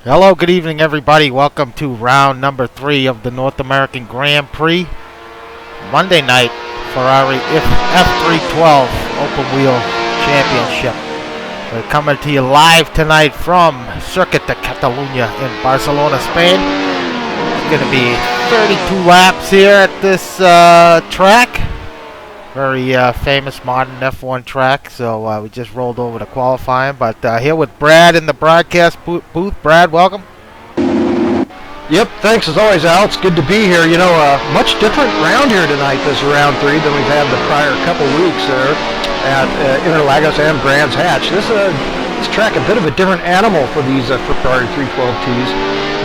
Hello, good evening, everybody. Welcome to round number 3 of the North American Grand Prix. Monday night Ferrari F312 Open Wheel Championship. We're coming to you live tonight from Circuit de Catalunya in Barcelona, Spain. It's going to be 32 laps here at this track. Very famous modern F1 track, so we just rolled over to qualifying. But here with Brad in the broadcast booth. Brad, welcome. Yep, thanks as always, Al. It's good to be here. You know, much different round here tonight, this round 3, than we've had the prior couple weeks there at Interlagos and Brands Hatch. This track a bit of a different animal for these Ferrari 312Ts.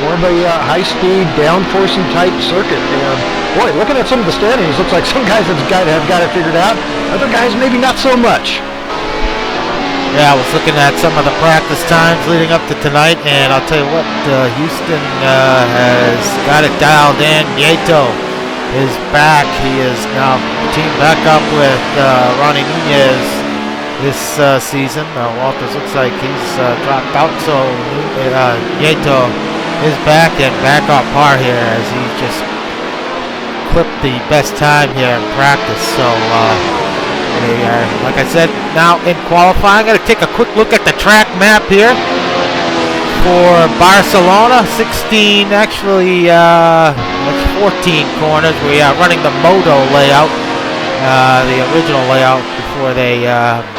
More of a high-speed, downforcing type circuit. And boy, looking at some of the standings, looks like some guys have got it figured out. Other guys maybe not so much. Yeah, I was looking at some of the practice times leading up to tonight, and I'll tell you what, Houston has got it dialed in. Nieto is back. He is now teamed back up with Ronnie Nunez this season. Walters looks like he's dropped out, so Nieto is back and back on par here as he just clipped the best time here in practice. So they are, like I said, now in qualifying. I'm going to take a quick look at the track map here for Barcelona. 16, actually, it's 14 corners. We are running the Moto layout, the original layout, before they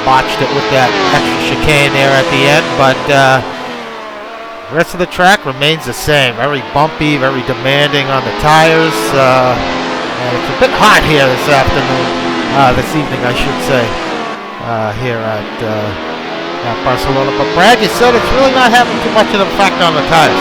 botched it with that extra chicane there at the end. But the rest of the track remains the same. Very bumpy, very demanding on the tires. And it's a bit hot here this afternoon. This evening, I should say, here at Barcelona. But Brad, you said it's really not having too much of an effect on the tires.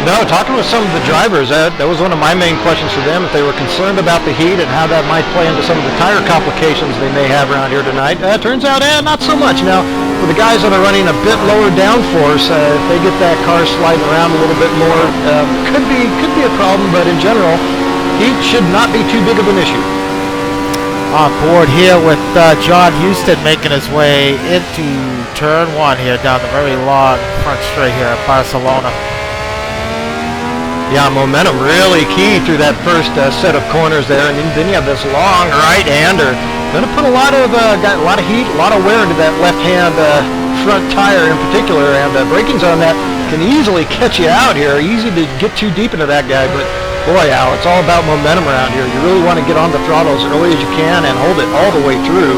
No, talking with some of the drivers, that was one of my main questions for them, if they were concerned about the heat and how that might play into some of the tire complications they may have around here tonight. Turns out, not so much. Now, for the guys that are running a bit lower downforce, if they get that car sliding around a little bit more, could be a problem. But in general, heat should not be too big of an issue. On board here with John Houston making his way into turn 1 here down the very long front straight here at Barcelona. Yeah, momentum really key through that first set of corners there, and then you have this long right-hander. Going to put a lot of heat, a lot of wear into that left-hand front tire in particular, and braking's on that can easily catch you out here. Easy to get too deep into that guy, but boy, Al, it's all about momentum around here. You really want to get on the throttle as early as you can and hold it all the way through.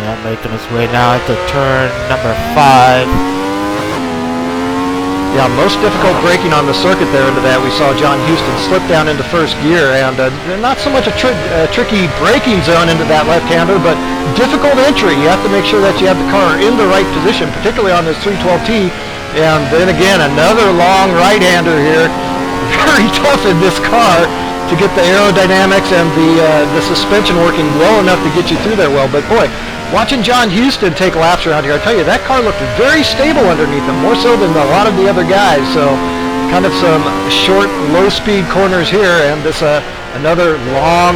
Yeah, making his way now into turn number 5. Yeah, most difficult braking on the circuit there into that. We saw John Houston slip down into first gear, and not so much a tricky braking zone into that left-hander, but difficult entry. You have to make sure that you have the car in the right position, particularly on this 312T. And then again, another long right-hander here. Very tough in this car to get the aerodynamics and the suspension working well enough to get you through there well. But boy, watching John Houston take laps around here, I tell you, that car looked very stable underneath him, more so than a lot of the other guys. So kind of some short, low-speed corners here, and this another long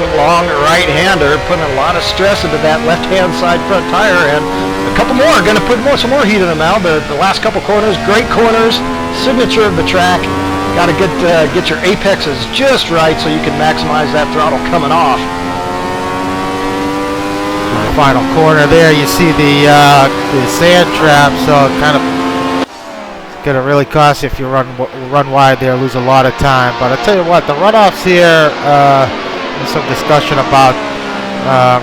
right-hander, putting a lot of stress into that left-hand side front tire, and a couple more are going to put some more heat in them now. The last couple corners, great corners, signature of the track. Got to get your apexes just right so you can maximize that throttle coming off. Final corner there, you see the sand trap, so it kind of going to really cost you if you run wide there, lose a lot of time. But I'll tell you what, the runoffs here, there's some discussion about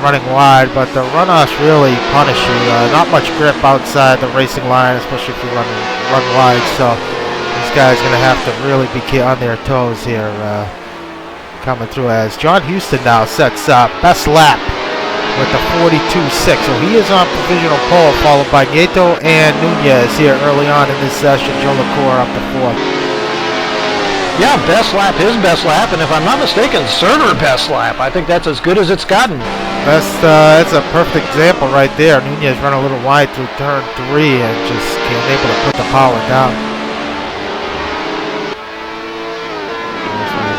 running wide, but the runoffs really punish you. Not much grip outside the racing line, especially if you run wide. So these guys are going to have to really be on their toes here, coming through as John Houston now sets up best lap with the 42.6. So he is on provisional pole, followed by Nieto and Nunez here early on in this session. Joe LaCour up to 4th. Yeah, best lap, his best lap, and if I'm not mistaken, Cerner best lap. I think that's as good as it's gotten. That's a perfect example right there. Nunez ran a little wide through turn 3 and just came able to put the power down.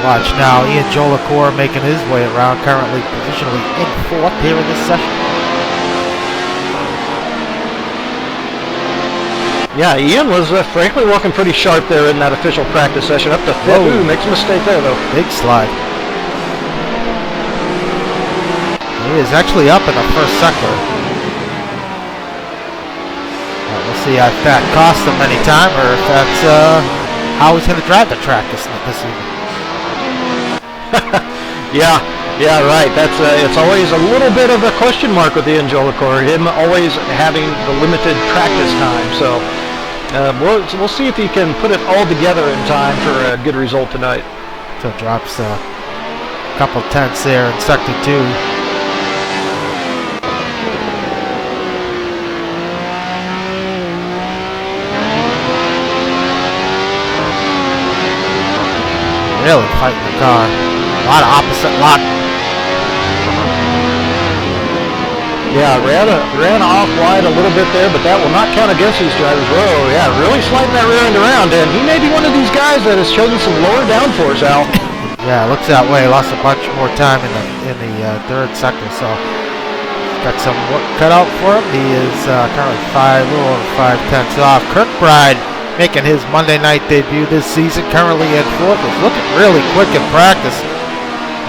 Watch now, Joe LaCour making his way around, currently positionally in 4th here in this session. Yeah, Ian was frankly looking pretty sharp there in that official practice session. Up to fifth. Ooh, makes a mistake there though. Big slide. He is actually up in the first sector. We'll see if that cost him any time or if that's how he's going to drive the track this season. Yeah, right. That's it's always a little bit of a question mark with Ian Jolicoeur, him always having the limited practice time. So we'll see if he can put it all together in time for a good result tonight. So drops a couple tenths there in sector 2. Really fighting the car. A lot of opposite lock. Yeah, ran off wide a little bit there, but that will not count against these drivers. Whoa, yeah, really sliding that rear end around, and he may be one of these guys that has chosen some lower downforce, Al. Yeah, looks that way. Lost a bunch more time in the third sector, so got some work cut out for him. He is currently a little over 5 tenths off. Kirkbride making his Monday night debut this season, currently in 4th. Was looking really quick in practice.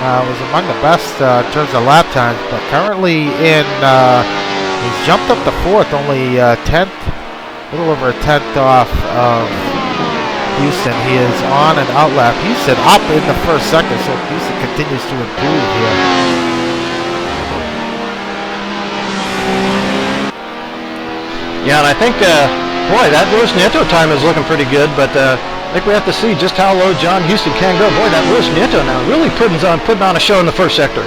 Was among the best in terms of lap times, but currently he's jumped up to 4th, only 10th, a little over a 10th off of Houston. He is on and out lap. Houston up in the first sector, so Houston continues to improve here. Yeah, and I think, boy, that Lewis Nieto time is looking pretty good, but I think we have to see just how low John Houston can go. Boy, that Lewis Nieto now really putting on a show in the first sector.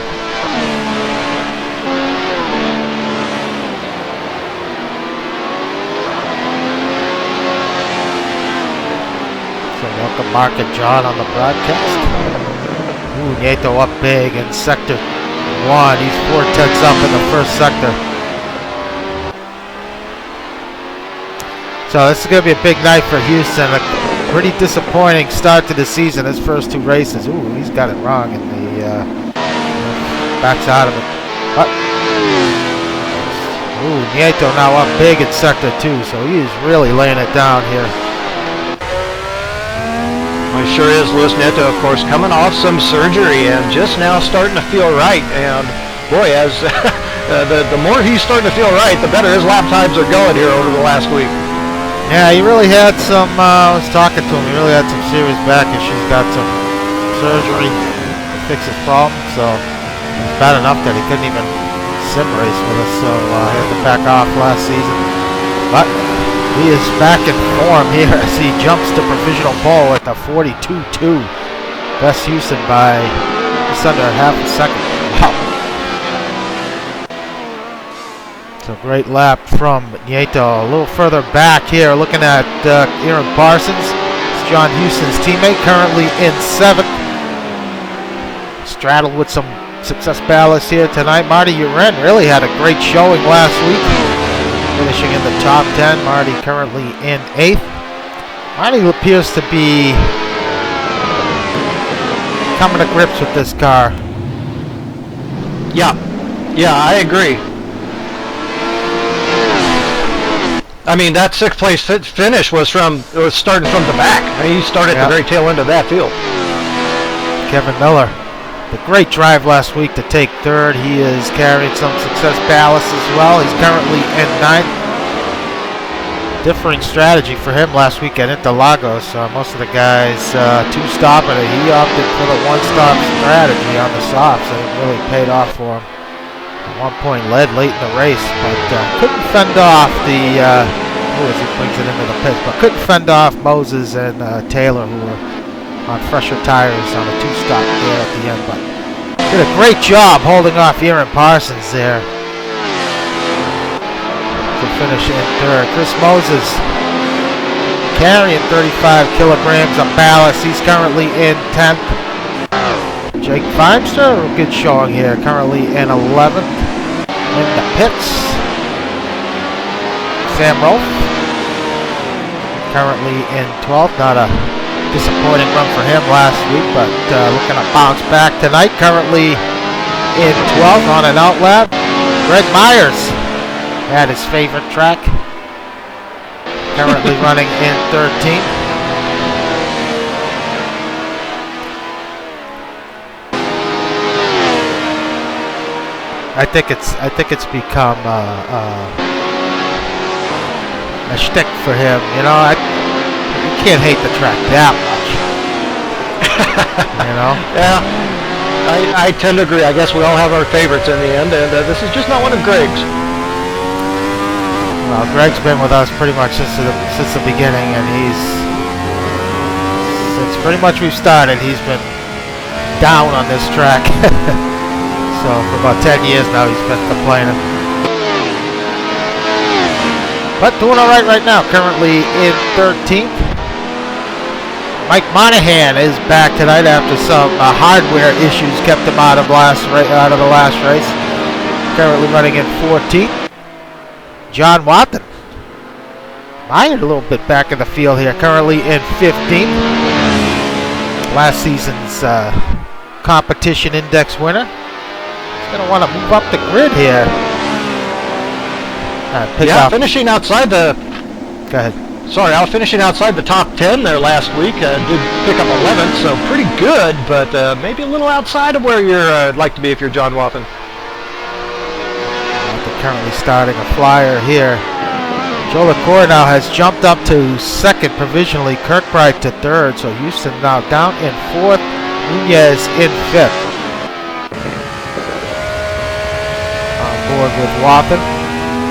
So welcome Mark and John on the broadcast. Ooh, Nieto up big in sector 1. He's 4 tenths up in the first sector. So this is going to be a big night for Houston. A pretty disappointing start to the season. His first 2 races. Ooh, he's got it wrong in the backs out of it. Ooh, Nieto now up big in sector 2, so he's really laying it down here. Well, he sure is. Lewis Nieto, of course, coming off some surgery and just now starting to feel right. And boy, as the more he's starting to feel right, the better his lap times are going here over the last week. Yeah, he really had some, I was talking to him, he really had some serious back issues, got some surgery to fix his problem, so it was bad enough that he couldn't even sim race with us, so he had to back off last season. But he is back in form here as he jumps to provisional pole at the 42.2. Best Houston by just under half a second. Wow. So great lap from Nieto. A little further back here, looking at Aaron Parsons. It's John Houston's teammate, currently in 7th. Straddled with some success ballast here tonight. Marty Uren really had a great showing last week, finishing in the top 10. Marty currently in 8th. Marty appears to be coming to grips with this car. Yeah, I agree. I mean, that 6th place finish was starting from the back. I mean, he started at the very tail end of that field. Kevin Miller, the great drive last week to take 3rd. He is carrying some success ballast as well. He's currently in 9th. Differing strategy for him last week at Interlagos. Most of the guys 2-stopping it. He opted for the 1-stop strategy on the softs, and it really paid off for him. At one point led late in the race, but couldn't fend off the as he brings it into the pits, but couldn't fend off Moses and Taylor, who were on fresher tires on a 2-stop there at the end. But did a great job holding off Aaron Parsons there to finish in 3rd. Chris Moses carrying 35 kilograms of ballast. He's currently in 10th. Jake Feimster, a good showing here, currently in 11th. In the pits, Sam Rolfe, currently in 12th. Not a disappointing run for him last week, but looking to bounce back tonight. Currently in 12th on an out lap. Greg Myers at his favorite track. currently running in 13th. I think it's become a shtick for him. You know, you can't hate the track that much. You know? Yeah, I tend to agree. I guess we all have our favorites in the end, and this is just not one of Greg's. Well, Greg's been with us pretty much since the beginning, and since pretty much we've started, he's been down on this track. So for about 10 years now, he's been complaining. But doing all right now, currently in 13th. Mike Monahan is back tonight after some hardware issues kept him out of the last race. Currently running in 14th. John Watson mired a little bit back in the field here, currently in 15th. Last season's competition index winner. He's going to want to move up the grid here. Finishing outside the... Go ahead. Sorry, I was finishing outside the top 10 there last week. Did pick up 11th, so pretty good, but maybe a little outside of where you'd like to be if you're John Watson. They're currently starting a flyer here. Joe LaCour now has jumped up to second provisionally. Kirkbride to third, so Houston now down in fourth. Nunez in fifth. On board with Watson.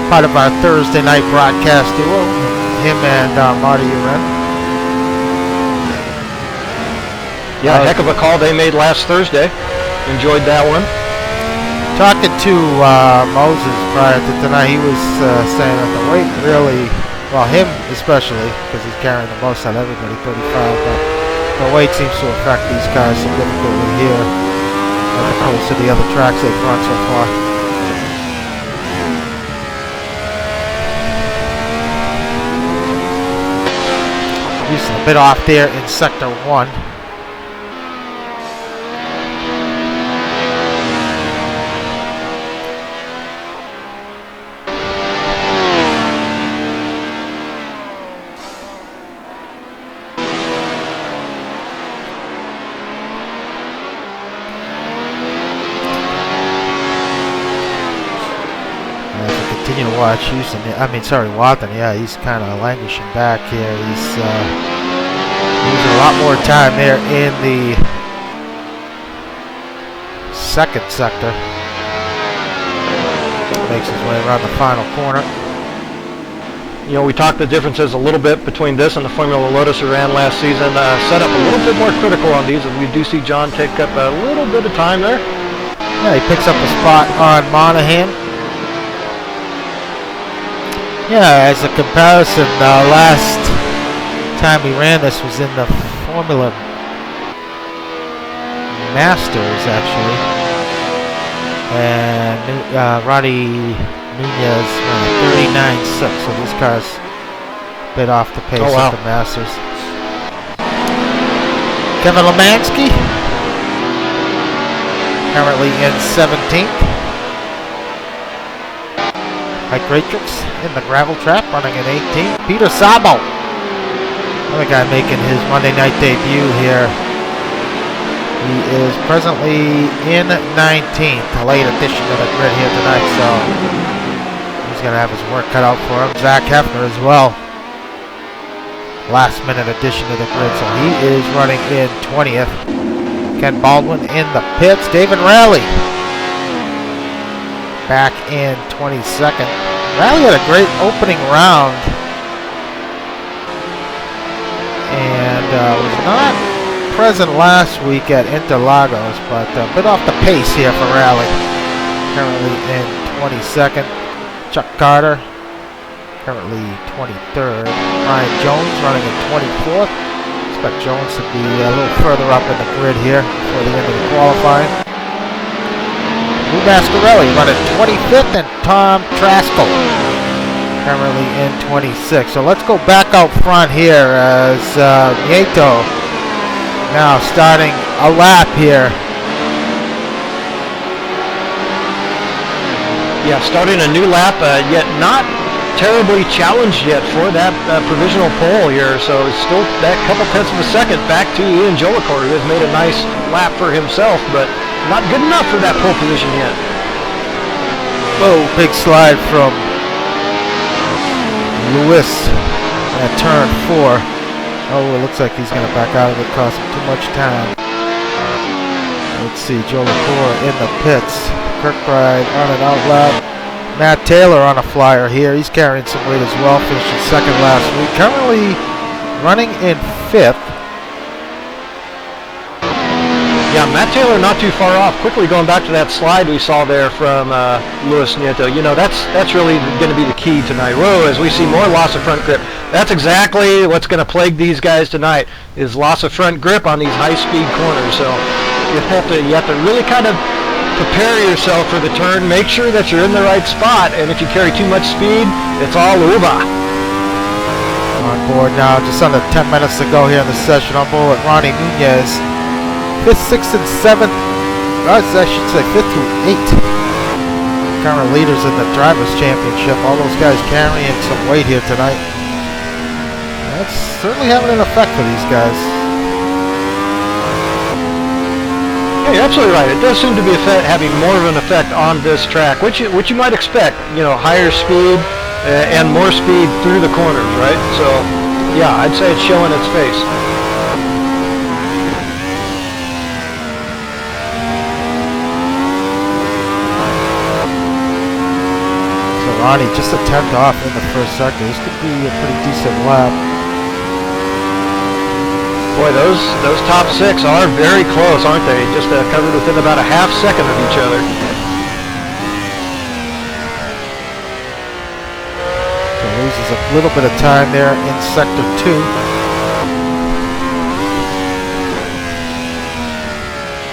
Part of our Thursday night broadcast duo. Him and Marty Uren. Yeah, heck of a call they made last Thursday. Enjoyed that one. Talking to Moses prior to tonight, he was saying that the weight really, well, him especially, because he's carrying the most out of everybody, 35, but the weight seems to affect these cars significantly here as opposed to the other tracks they've run so far. Houston a bit off there in sector 1. Continue to watch Houston. Watson. Yeah, he's kind of languishing back here. He's losing a lot more time there in the second sector. Makes his way around the final corner. You know, we talked the differences a little bit between this and the Formula Lotus we ran last season. Set up a little bit more critical on these, and we do see John take up a little bit of time there. Yeah, he picks up a spot on Monahan. Yeah, as a comparison, last time we ran this was in the Formula Masters, actually. And Ronnie Nunez ran a 39.6, so this car's a bit off the pace of the Masters. Kevin Lemansky, currently in 17th. Mike Ratrix in the gravel trap, running in 18th. Peter Sabo, another guy making his Monday night debut here. He is presently in 19th, a late addition to the grid here tonight, so he's going to have his work cut out for him. Zach Hefner as well, last minute addition to the grid, so he is running in 20th. Ken Baldwin in the pits. David Rowley back in 22nd. Rally had a great opening round and was not present last week at Interlagos, but a bit off the pace here for Rally. Currently in 22nd. Chuck Carter, currently 23rd. Ryan Jones running in 24th. Expect Jones to be a little further up in the grid here before the end of the qualifying. Lou Mascarelli running 25th, and Tom Traskell currently in 26th. So let's go back out front here as Nieto now starting a lap here. Yeah, starting a new lap, yet not terribly challenged yet for that provisional pole here, so it's still that couple tenths of a second back to Ian Jolicoeur, who has made a nice lap for himself, but not good enough for that pole position yet. Oh, big slide from Lewis at turn 4. Oh, it looks like he's going to back out of it, cost him too much time. Let's see, Jolicoeur in the pits. Kirkbride on an out lap. Matt Taylor on a flyer here. He's carrying some weight as well. Finishing second last week. Currently running in 5th. Yeah, Matt Taylor not too far off. Quickly going back to that slide we saw there from Luis Nieto. You know, that's really going to be the key tonight. Whoa, as we see more loss of front grip. That's exactly what's going to plague these guys tonight, is loss of front grip on these high-speed corners. So you have to really kind of prepare yourself for the turn. Make sure that you're in the right spot, and if you carry too much speed, it's all over. On board now, just under 10 minutes to go here in the session. On board with Ronnie Nunez. 5th, 6th, and 7th. I should say 5th through 8th. Current leaders in the Drivers' Championship. All those guys carrying some weight here tonight. That's certainly having an effect for these guys. Yeah, you're absolutely right. It does seem to be having more of an effect on this track, which you might expect. You know, higher speed and more speed through the corners, right? So, yeah, I'd say it's showing its face. So Ronnie just a tenth off in the first sector. This could be a pretty decent lap. Boy, those top 6 are very close, aren't they? Just covered within about a half second of each other. So loses a little bit of time there in sector 2.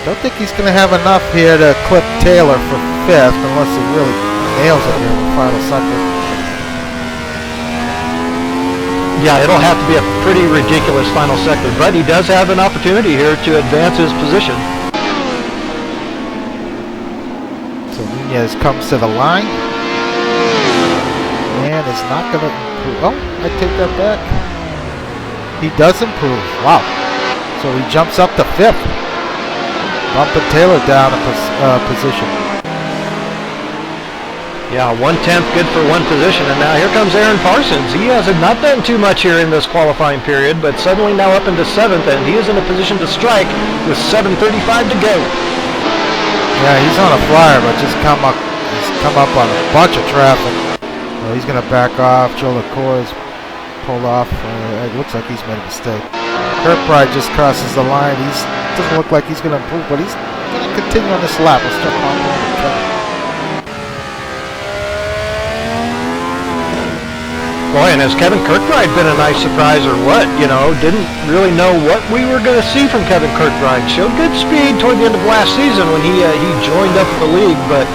Don't think he's going to have enough here to clip Taylor for 5th unless he really nails it here in the final sector. Yeah, it'll have to be a pretty ridiculous final sector, but he does have an opportunity here to advance his position. So Nunez comes to the line and is not going to improve. Oh, I take that back. He does improve. Wow. So he jumps up to 5th. Bumping Taylor down a position. Yeah, 1/10 good for one position, and now here comes Aaron Parsons. He has not done too much here in this qualifying period, but suddenly now up into 7th, and he is in a position to strike with 7:35 to go. Yeah, he's on a flyer, but he's come up on a bunch of traffic. Well, he's going to back off. Jolicoeur is pulled off. It looks like he's made a mistake. Kirkbride just crosses the line. He doesn't look like he's going to improve, but he's going to continue on this lap. Let's jump on board. Boy, and has Kevin Kirkbride been a nice surprise or what? You know, didn't really know what we were going to see from Kevin Kirkbride. Showed good speed toward the end of last season when he joined up with the league, but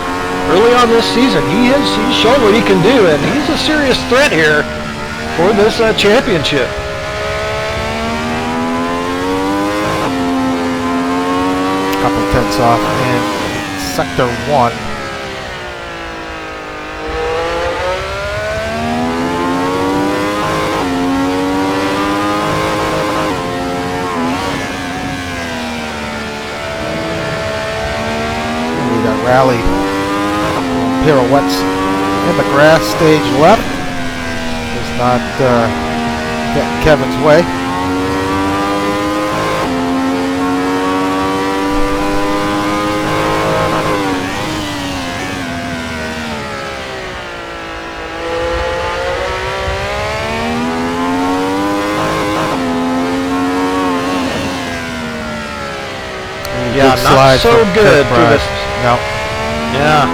early on this season, he's shown what he can do, and he's a serious threat here for this championship. Couple tenths off in sector 1. Rally pirouettes in the grass, stage left. Does not get Kevin's way. Yeah, not so good through this. No. Yeah.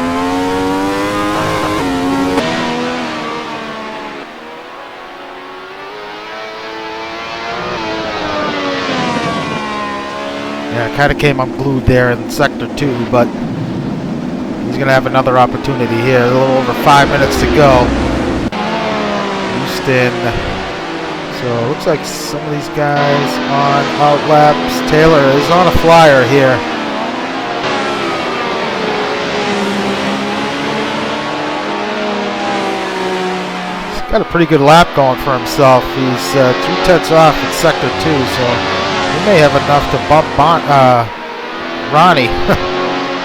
Yeah, kind of came unglued there in sector 2, but he's going to have another opportunity here. A little over 5 minutes to go. Houston. So it looks like some of these guys on out laps. Taylor is on a flyer here. got a pretty good lap going for himself. He's 2/10 off in sector 2, so he may have enough to bump Ronnie.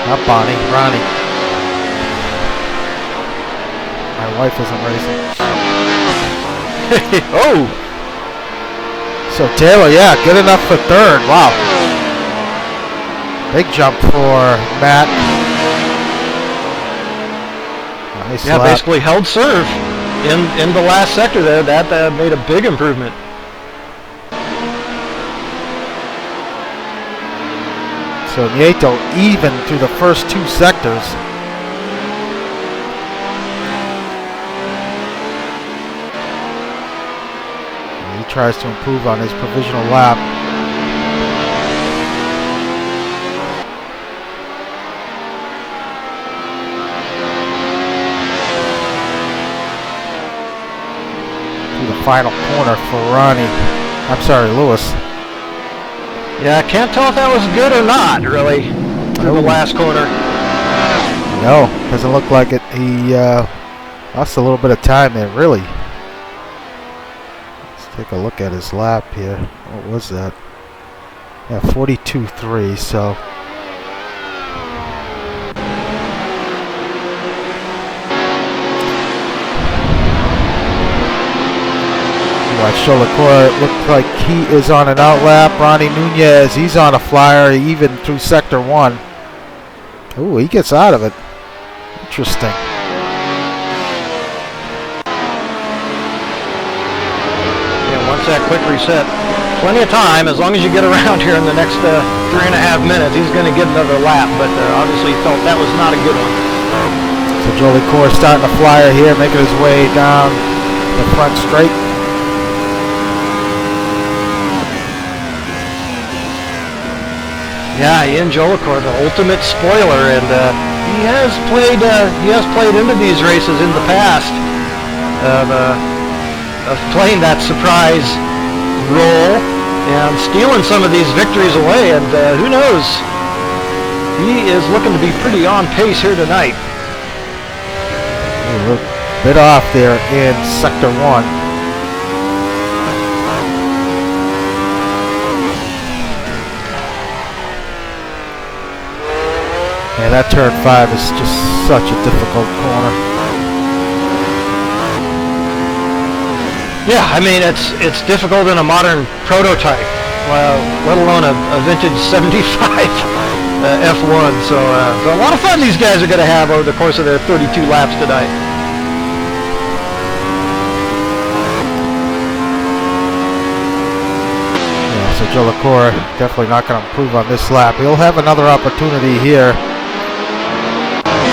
Not Bonnie, Ronnie. My wife isn't racing. Oh! So Taylor, yeah, good enough for third. Wow. Big jump for Matt. Nice yeah, lap. basically held serve in the last sector there. That made a big improvement. So Nieto even through the first 2 sectors. He tries to improve on his provisional lap. Through the final corner for Ronnie. I'm sorry, Lewis. Yeah, I can't tell if that was good or not, really, through the last corner. No, doesn't look like it. He lost a little bit of time there, really. Let's take a look at his lap here. What was that? Yeah, 42.3, so. Cholacour looks like he is on an outlap. Ronnie Nunez, he's on a flyer even through sector 1. Ooh, he gets out of it. Interesting. Yeah, once that quick reset, plenty of time. As long as you get around here in the next 3.5 minutes, he's going to get another lap. But obviously, he felt that was not a good one. So Cholacour starting a flyer here, making his way down the front straight. Yeah, Ian Cholacour, the ultimate spoiler, and he has played into these races in the past of playing that surprise role and stealing some of these victories away. And who knows? He is looking to be pretty on pace here tonight. A bit off there in sector 1. Yeah, that turn 5 is just such a difficult corner. Yeah, I mean it's difficult in a modern prototype, let alone a vintage '75 F1. So a lot of fun these guys are going to have over the course of their 32 laps tonight. Yeah, so Cholacour definitely not going to improve on this lap. He'll have another opportunity here.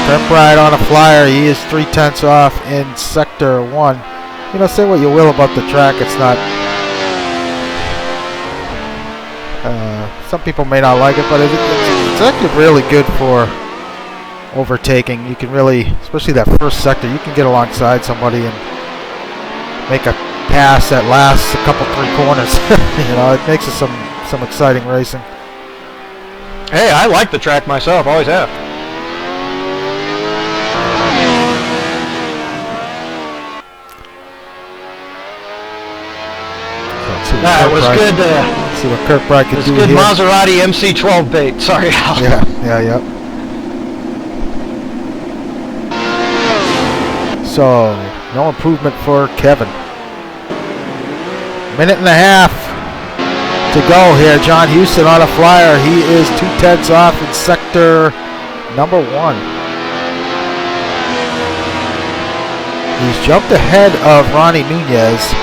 Step right on a flyer. He is 3/10 off in sector 1. You know, say what you will about the track, it's not. Some people may not like it, but it's actually really good for overtaking. You can really, especially that first sector, you can get alongside somebody and make a pass that lasts a couple, 3 corners. You know, it makes it some exciting racing. Hey, I like the track myself. Always have. It was good. See what Kirkbride can do good here. Maserati MC12 bait. Sorry, Al. Yeah. So, no improvement for Kevin. 1.5 minutes to go here. John Houston on a flyer. He is 2/10 off in sector number 1. He's jumped ahead of Ronnie Nunez.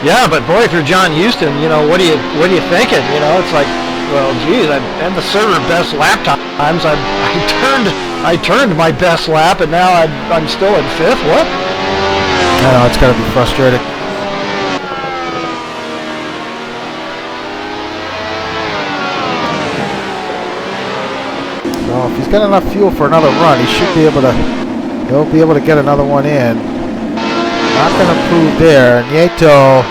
Yeah, but boy, if you're John Houston, you know, what are you thinking? You know, it's like, well, geez, I had the server best lap times. I turned my best lap, and now I'm still in 5th. What? I know, it's got to be frustrating. So if he's got enough fuel for another run, he should be able to. He'll be able to get another one in. Not going to improve there. Nieto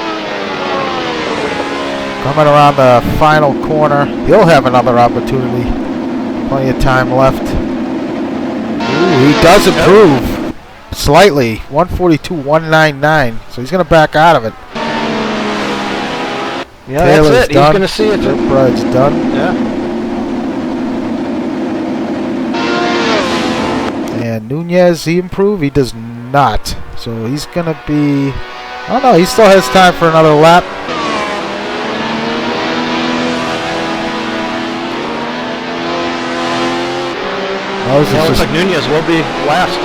coming around the final corner. He'll have another opportunity. Plenty of time left. Ooh, he does improve slightly. 142.199. So he's going to back out of it. Yeah, Taylor's that's it. done. He's going to see it. McBride's done. Yeah. And Nunez, he improved? He does not. So he's going to be... Oh, no, he still has time for another lap. Moses Looks like Nunez will be last.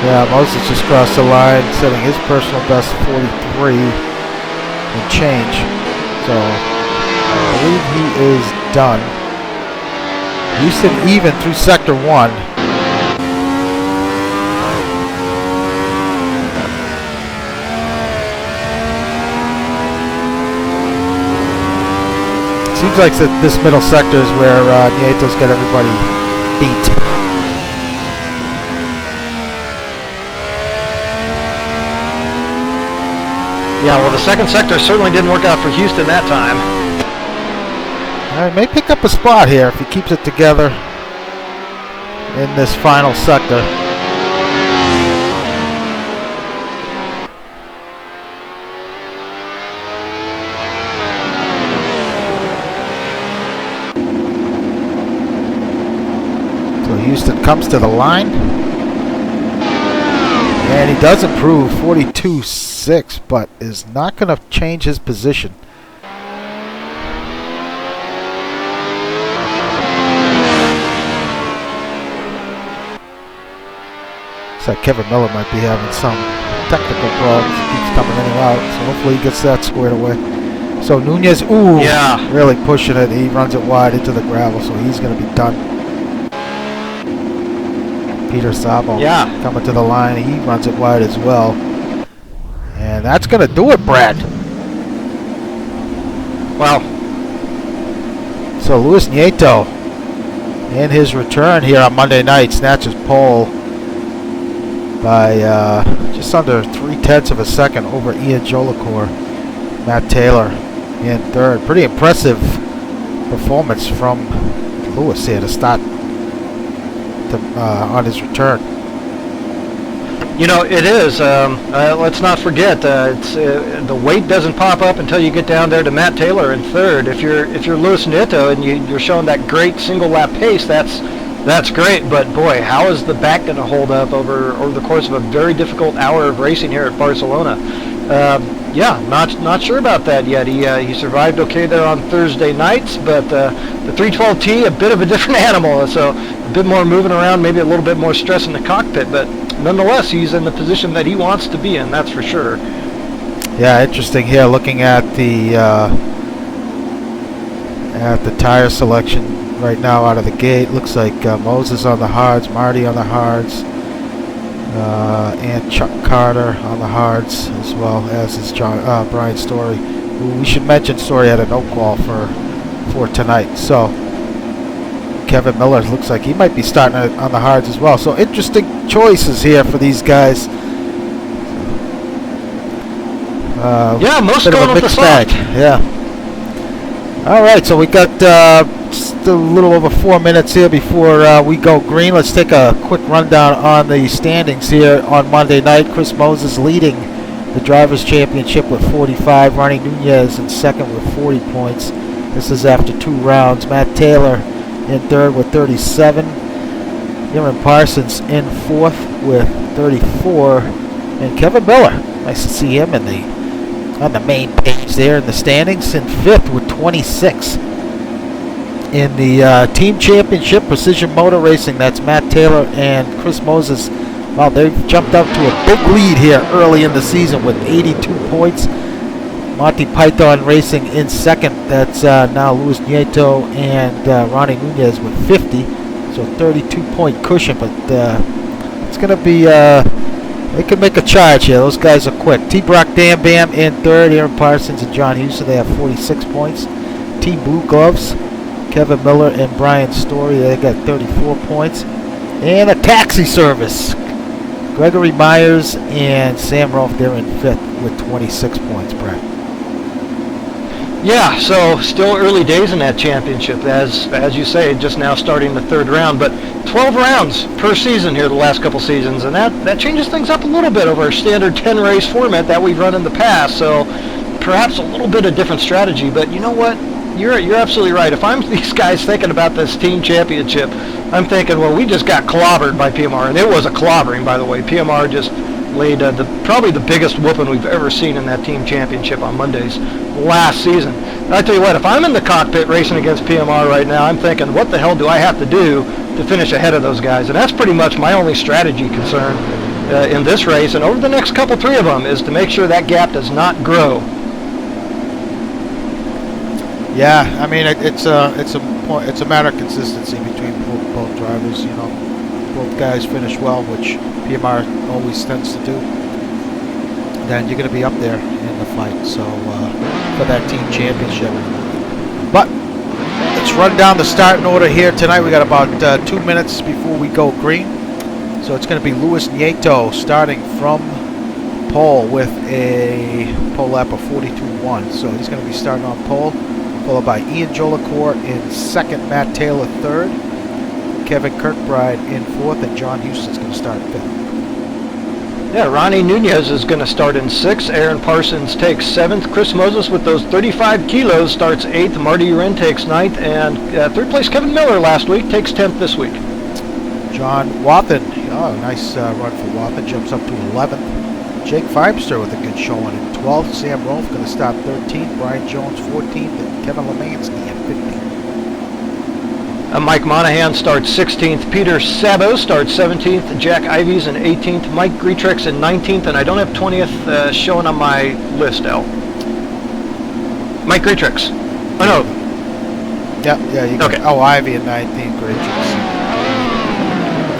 Yeah, Moses just crossed the line, setting his personal best 43 and change. So I believe he is done. Houston even through sector 1. Seems like this middle sector is where Nieto's got everybody beat. Yeah, well, the second sector certainly didn't work out for Houston that time. He may pick up a spot here if he keeps it together in this final sector. So Houston comes to the line. And he does improve 42.6, but is not going to change his position. Looks like Kevin Miller might be having some technical problems. He keeps coming in and out, so hopefully he gets that squared away. So Nunez, ooh, yeah, really pushing it. He runs it wide into the gravel, so he's going to be done. Peter Sabo coming to the line. He runs it wide as well. And that's going to do it, Brad. Wow. So Luis Nieto, in his return here on Monday night, snatches pole by just under 0.3 of a second over Ian Jolicoeur. Matt Taylor in third. Pretty impressive performance from Luis here to start on his return. You know, it is. Let's not forget, the weight doesn't pop up until you get down there to Matt Taylor in third. If you're Luis Nieto and you're showing that great single lap pace, that's great. But boy, how is the back going to hold up over the course of a very difficult hour of racing here at Barcelona? Yeah, not sure about that yet. He survived okay there on Thursday nights, but the 312T, a bit of a different animal. So a bit more moving around, maybe a little bit more stress in the cockpit, but nonetheless, he's in the position that he wants to be in. That's for sure. Yeah, interesting here. Looking at the tire selection right now out of the gate, looks like Moses on the hards, Marty on the hards. And Chuck Carter on the hards, as well as is Brian Story, who we should mention Story had a no qual for tonight. So Kevin Miller looks like he might be starting on the hards as well. So interesting choices here for these guys. Yeah, most bit going of a with the mixed soft. bag. Yeah. All right, so we got just a little over 4 minutes here before we go green. Let's take a quick rundown on the standings here on Monday night. Chris Moses leading the Drivers' Championship with 45. Ronnie Nunez in second with 40 points. This is after 2 rounds. Matt Taylor in third with 37. Aaron Parsons in fourth with 34. And Kevin Miller, nice to see him on the main page there in the standings, in fifth with 26. In the team championship, Precision Motor Racing, that's Matt Taylor and Chris Moses. Well, they've jumped up to a big lead here early in the season with 82 points. Monty Python Racing in second. That's now Luis Nieto and Ronnie Nunez with 50. So 32-point cushion, but it's going to be... they could make a charge here. Those guys are quick. T-Brock Dam Bam in third. Aaron Parsons and John Houston, they have 46 points. Team Blue Gloves, Kevin Miller and Brian Story, they got 34 points. And a taxi service, Gregory Myers and Sam Rolfe, they're in fifth with 26 points, Brett. Yeah, so still early days in that championship, as you say, just now starting the third round, but 12 rounds per season here the last couple seasons, and that changes things up a little bit over our standard 10-race format that we've run in the past, so perhaps a little bit of different strategy, but you know what? You're absolutely right. If I'm these guys thinking about this team championship, I'm thinking, well, we just got clobbered by PMR, and it was a clobbering, by the way. PMR just laid probably the biggest whooping we've ever seen in that team championship on Mondays last season. And I tell you what, if I'm in the cockpit racing against PMR right now, I'm thinking, what the hell do I have to do to finish ahead of those guys? And that's pretty much my only strategy concern in this race, and over the next three of them, is to make sure that gap does not grow. Yeah, I mean it's a matter of consistency between both drivers. You know, both guys finish well, which PMR always tends to do. Then you're going to be up there in the fight. So for that team championship. But let's run down the starting order here tonight. We got about 2 minutes before we go green. So it's going to be Luis Nieto starting from pole with a pole lap of 42.1. So he's going to be starting on pole, followed by Ian Jolicoeur in second, Matt Taylor third, Kevin Kirkbride in fourth, and John Houston's going to start fifth. Yeah, Ronnie Nunez is going to start in sixth. Aaron Parsons takes seventh. Chris Moses with those 35 kilos starts eighth. Marty Urin takes ninth, and third place Kevin Miller last week takes 10th this week. John Wathen, nice run for Wathen, jumps up to 11th. Jake Feimster with a good showing in 12th. Sam Rolfe going to start 13th. Brian Jones 14th, and Kevin Lemansky at 15th. Mike Monahan starts 16th. Peter Sabo starts 17th. Jack Ivies in 18th. Mike Greetrex in 19th, and I don't have 20th showing on my list, Al. Mike Greetrex. Oh, no. Yeah, you got, okay. Oh, Ivy in 19th, Greetrex.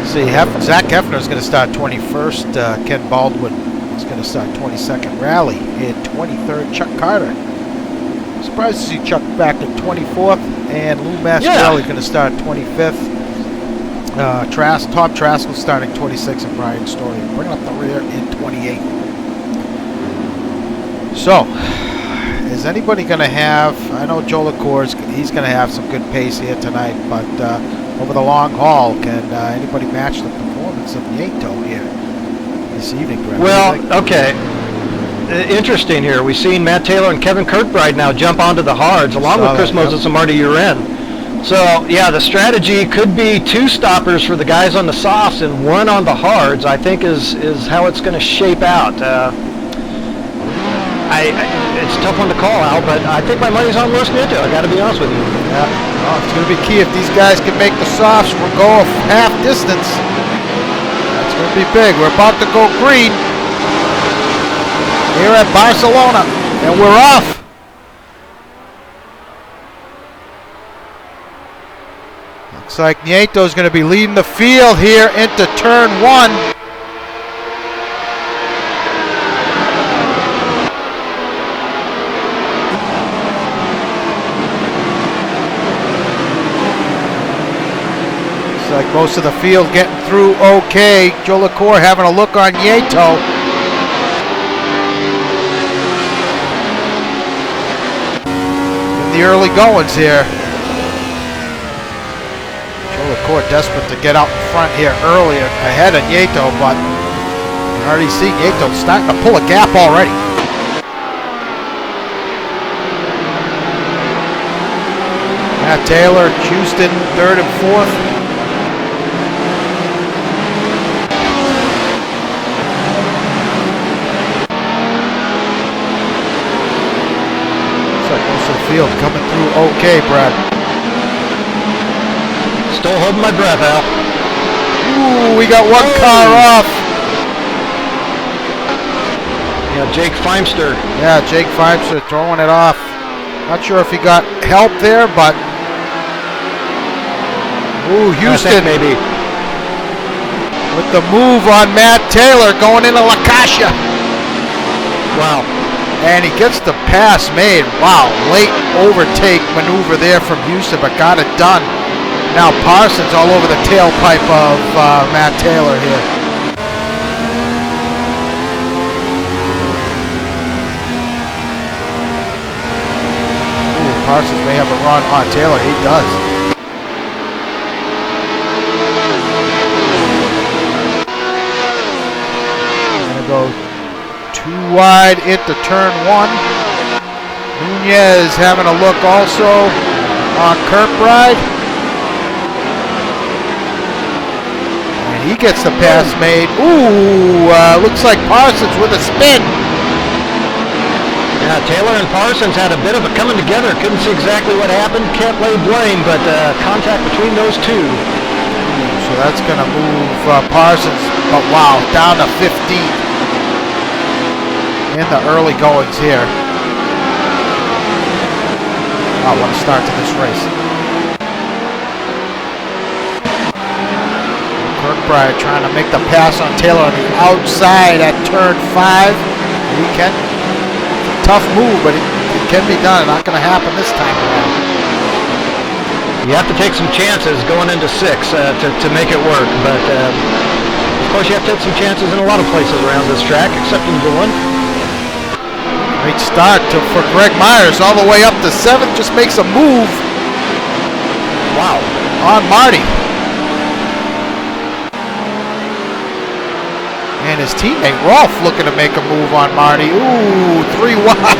See, Zach Hefner's going to start 21st. Ken Baldwin is going to start 22nd. Rally in 23rd. Chuck Carter. Surprised to see Chuck back at 24th. And Lou Mascarelli going to start 25th. Tom Traskell starting 26th, and Brian Story bringing up the rear in 28th. So, is anybody going to have, I know Jolicoeur, he's going to have some good pace here tonight, but over the long haul, can anybody match the performance of Nieto here this evening, Brad? Well, okay. Interesting here. We've seen Matt Taylor and Kevin Kirkbride now jump onto the hards, along with Chris Moses and Marty Urin. So, yeah, the strategy could be 2 stoppers for the guys on the softs and 1 on the hards, I think is how it's going to shape out. It's a tough one to call, Al, but I think my money's on Luis Nieto. I got to be honest with you. Yeah, well, it's going to be key if these guys can make the softs go half distance. That's going to be big. We're about to go green here at Barcelona, and we're off. Looks like Nieto's going to be leading the field here into turn 1. Like most of the field getting through okay. Jolicoeur having a look on Nieto. In the early goings here. Jolicoeur desperate to get out in front here earlier ahead of Nieto, but you can already see Nieto starting to pull a gap already. Matt Taylor, Houston, 3rd and 4th. Field coming through okay, Brad. Still holding my breath, Al. Ooh, we got one car off. Yeah, Jake Feimster. Yeah, Jake Feimster throwing it off. Not sure if he got help there, but ooh, Houston maybe with the move on Matt Taylor going into La Cascia. Wow. And he gets the pass made. Wow, late overtake maneuver there from Houston, but got it done. Now Parsons all over the tailpipe of Matt Taylor here. Parsons may have a run on Taylor. He does. Gonna go too wide into turn 1. Nunez having a look also on Kirkbride. And he gets the pass made. Ooh, looks like Parsons with a spin. Yeah, Taylor and Parsons had a bit of a coming together. Couldn't see exactly what happened. Can't lay blame, but contact between those two. So that's going to move Parsons, but wow, down to 15 in the early goings here. Wow, what a start to this race. Kirkbride trying to make the pass on Taylor on the outside at turn 5. He can. Tough move, but it can be done. Not going to happen this time around. You have to take some chances going into 6 to make it work, but of course you have to take some chances in a lot of places around this track, except in the one. Great start for Greg Myers, all the way up to 7th, just makes a move. Wow. On Marty. And his teammate Rolf looking to make a move on Marty. Ooh, 3 wide.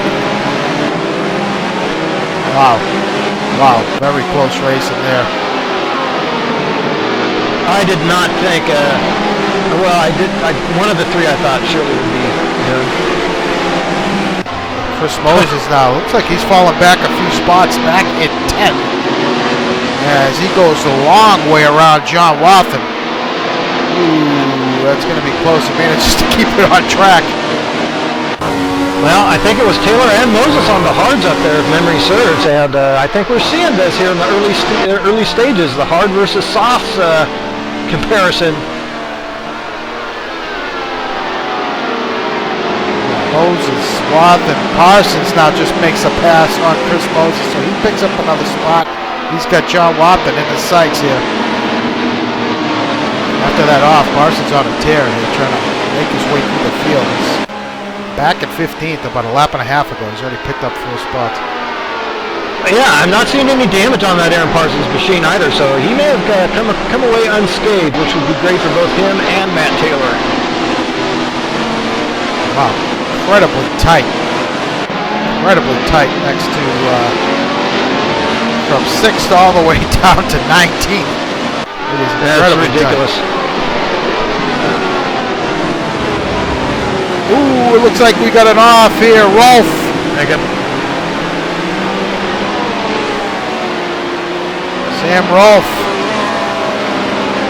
Wow. Wow, very close racing there. I did not think, well, one of the 3 I thought surely would be done. Chris Moses now, looks like he's fallen back a few spots, back in 10th. As he goes a long way around John Wathen. Ooh, that's going to be close. He manages to keep it on track. Well, I think it was Taylor and Moses on the hards up there, if memory serves, and I think we're seeing this here in the early stages, the hard versus softs comparison. Moses, Wathen, Parsons now just makes a pass on Chris Moses, so he picks up another spot. He's got John Wathen in his sights here. After that off, Parsons on a tear here, trying to make his way through the field. He's back at 15th, about a lap and a half ago. He's already picked up 4 spots. Yeah, I'm not seeing any damage on that Aaron Parsons machine either, so he may have come away unscathed, which would be great for both him and Matt Taylor. Wow, incredibly tight. Incredibly tight next to, from 6th all the way down to 19th. It is incredibly ridiculous. Tight. Ooh, it looks like we got an off here. Rolf. Sam Rolf.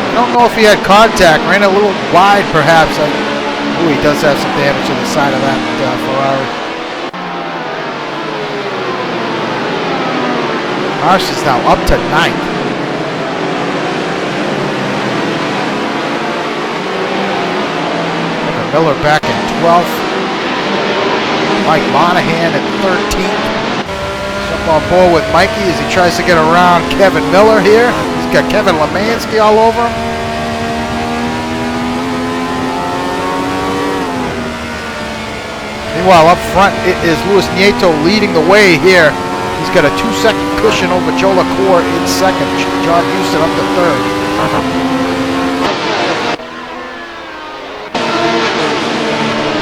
I don't know if he had contact. Ran a little wide, perhaps. Ooh, he does have some damage to the side of that Ferrari. Parsons now up to 9th. Miller back in 12th. Mike Monahan at 13th. Jump on board with Mikey as he tries to get around Kevin Miller here. He's got Kevin Lemansky all over him. Meanwhile, up front, it is Luis Nieto leading the way here. He's got a 2-second cushion over Joe LaCour in 2nd. John Houston up to 3rd.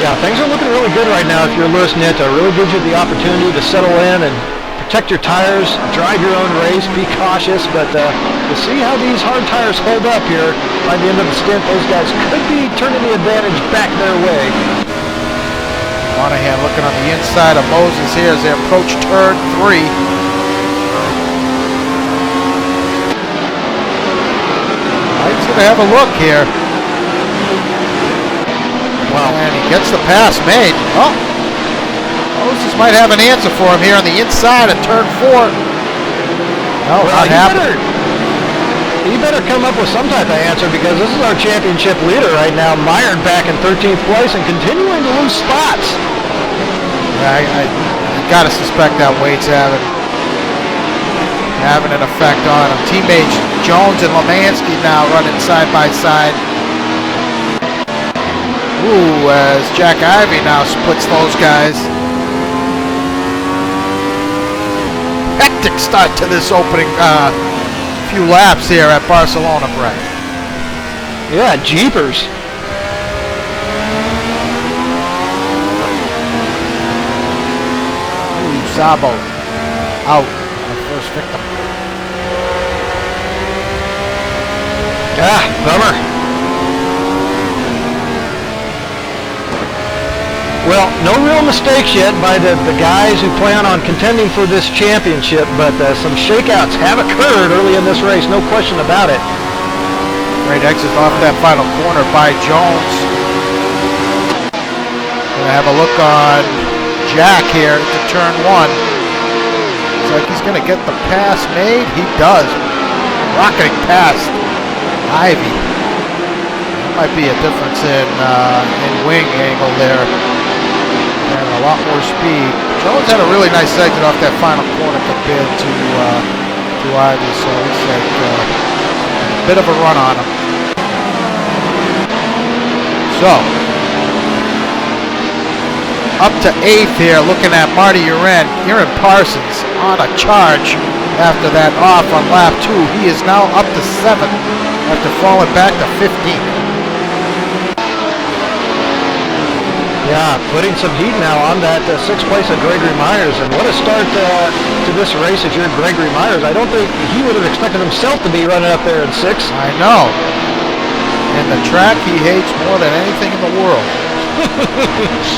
Yeah, things are looking really good right now if you're Luis Nieto. It really gives you the opportunity to settle in and protect your tires, drive your own race, be cautious, but to see how these hard tires hold up here by the end of the stint, those guys could be turning the advantage back their way. Monahan looking on the inside of Moses here as they approach turn 3. Mike's going to have a look here. And he gets the pass made. Oh, Moses might have an answer for him here on the inside of turn 4. No, not happening. He better come up with some type of answer because this is our championship leader right now, mired back in 13th place and continuing to lose spots. Yeah, I got to suspect that weight's having an effect on him. Teammates Jones and Lemansky now running side by side. Ooh, as Jack Ivey now splits those guys. hectic start to this opening few laps here at Barcelona, Brett. Yeah, jeepers. Sabo out, our first victim. Ah, bummer. Well, no real mistakes yet by the guys who plan on contending for this championship, but some shakeouts have occurred early in this race, no question about it. Great exit off that final corner by Jones. Gonna have a look on Jack here to turn one. Looks like he's gonna get the pass made. He does. Rocketing past Ivy. That might be a difference in wing angle there. And a lot more speed. Jones had a really nice exit off that final corner compared to Ivy, so it's like a bit of a run on him. So up to 8th here, looking at Marty Uren. Aaron Parsons on a charge after that off on lap 2. He is now up to 7th after falling back to 15th. Yeah, putting some heat now on that 6th place of Gregory Myers. And what a start to this race if you're Gregory Myers. I don't think he would have expected himself to be running up there in 6th. I know. And the track he hates more than anything in the world.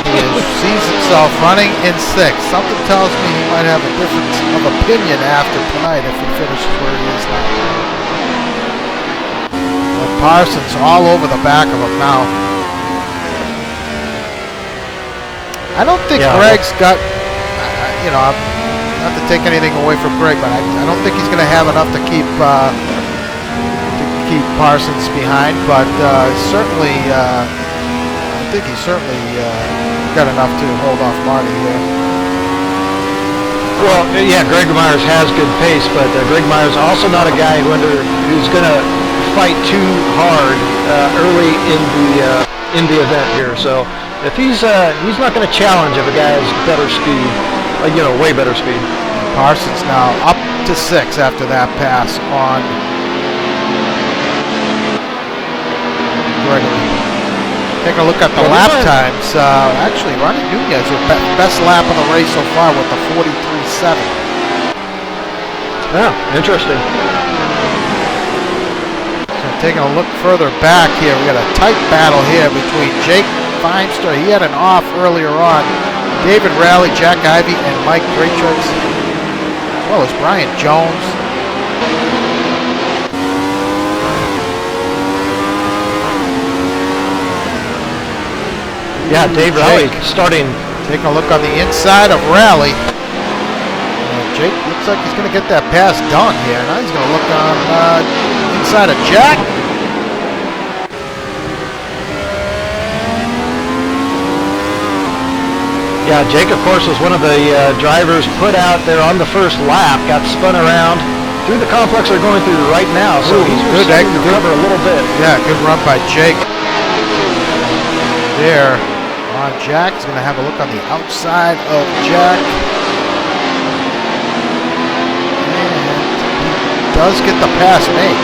He sees himself running in 6th. Something tells me he might have a difference of opinion after tonight if he finishes where he is now. But Parsons all over the back of him now. I don't think Greg's got, not to take anything away from Greg, but I don't think he's going to have enough to keep Parsons behind, but certainly, I think he's certainly got enough to hold off Marty here. Well, yeah, Greg Myers has good pace, but Greg Myers also not a guy who's going to fight too hard early in the event here. So if he's not going to challenge if a guy has better speed, way better speed. Parsons now up to 6 after that pass on Gregory. Take a look at the lap times. Actually, Ronnie Nunez with best lap of the race so far with the 43.7. Yeah, interesting. So taking a look further back here, we got a tight battle here between Jake Feimster. He had an off earlier on. David Rowley, Jack Ivey, and Mike Greatrix, as well as Brian Jones. Yeah, Dave Rowley starting. Taking a look on the inside of Rowley. And Jake looks like he's going to get that pass done here. Now he's going to look on inside of Jack. Yeah, Jake, of course, was one of the drivers put out there on the first lap, got spun around through the complex they're going through right now. So he's starting to recover a little bit. Yeah, good run by Jake. There on Jack. He's going to have a look on the outside of Jack. And he does get the pass made.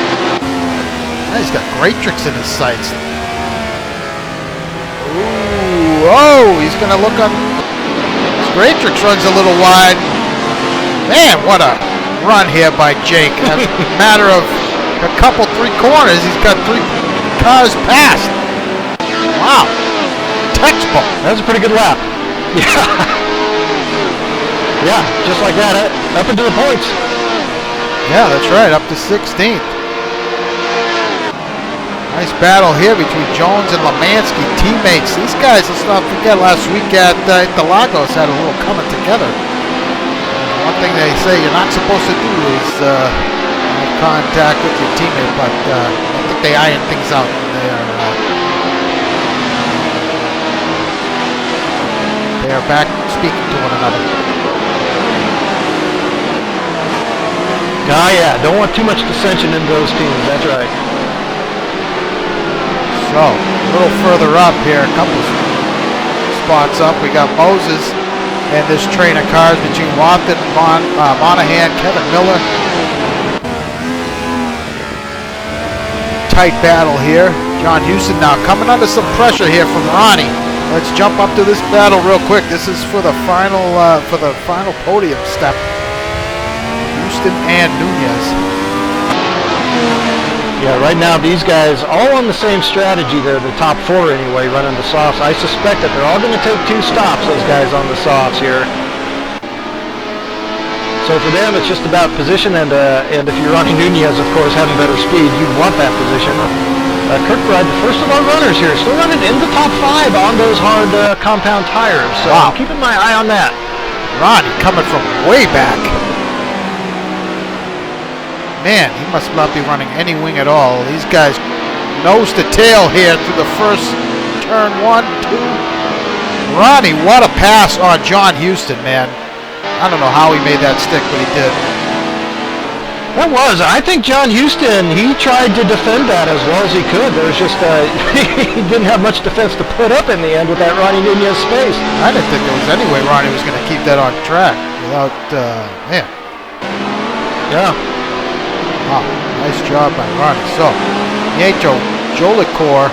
Now he's got Greatrix in his sights. Ooh, oh, he's going to look on. Greatrix runs a little wide. Man, what a run here by Jake. In a matter of a couple, 3 corners, he's got 3 cars past. Wow. Textbook. That was a pretty good lap. Yeah. Yeah, just like that, up into the points. Yeah, that's right, up to 16th. Nice battle here between Jones and Lemansky, teammates. These guys, let's not forget, last week at Interlagos had a little coming together. One thing they say you're not supposed to do is have contact with your teammate, but I think they iron things out there. They are back speaking to one another. Oh yeah, don't want too much dissension in those teams, that's right. So, a little further up here, a couple spots up, we got Moses and this train of cars between Watson, Monahan, Kevin Miller. Tight battle here. John Houston now coming under some pressure here from Ronnie. Let's jump up to this battle real quick. This is for the final podium step. Houston and Nunez. Yeah, right now these guys all on the same strategy. They're the top four anyway, running the softs. I suspect that they're all going to take 2 stops, those guys on the softs here. So for them, it's just about position, and if you're Ronnie Nunez, of course, having better speed, you'd want that position. Kirkbride, the first of our runners here, still running in the top 5 on those hard compound tires. So wow. I'm keeping my eye on that. Ronnie coming from way back. Man, he must not be running any wing at all. These guys nose to tail here through the first turn 1, 2. Ronnie, what a pass on John Houston, man. I don't know how he made that stick, but he did. That was. I think John Houston, he tried to defend that as well as he could. There was just, he didn't have much defense to put up in the end with that Ronnie Nunez space. I didn't think there was any way Ronnie was going to keep that on track without, man. Yeah. Wow, nice job by Ronnie. So, Nieto, Jolicor,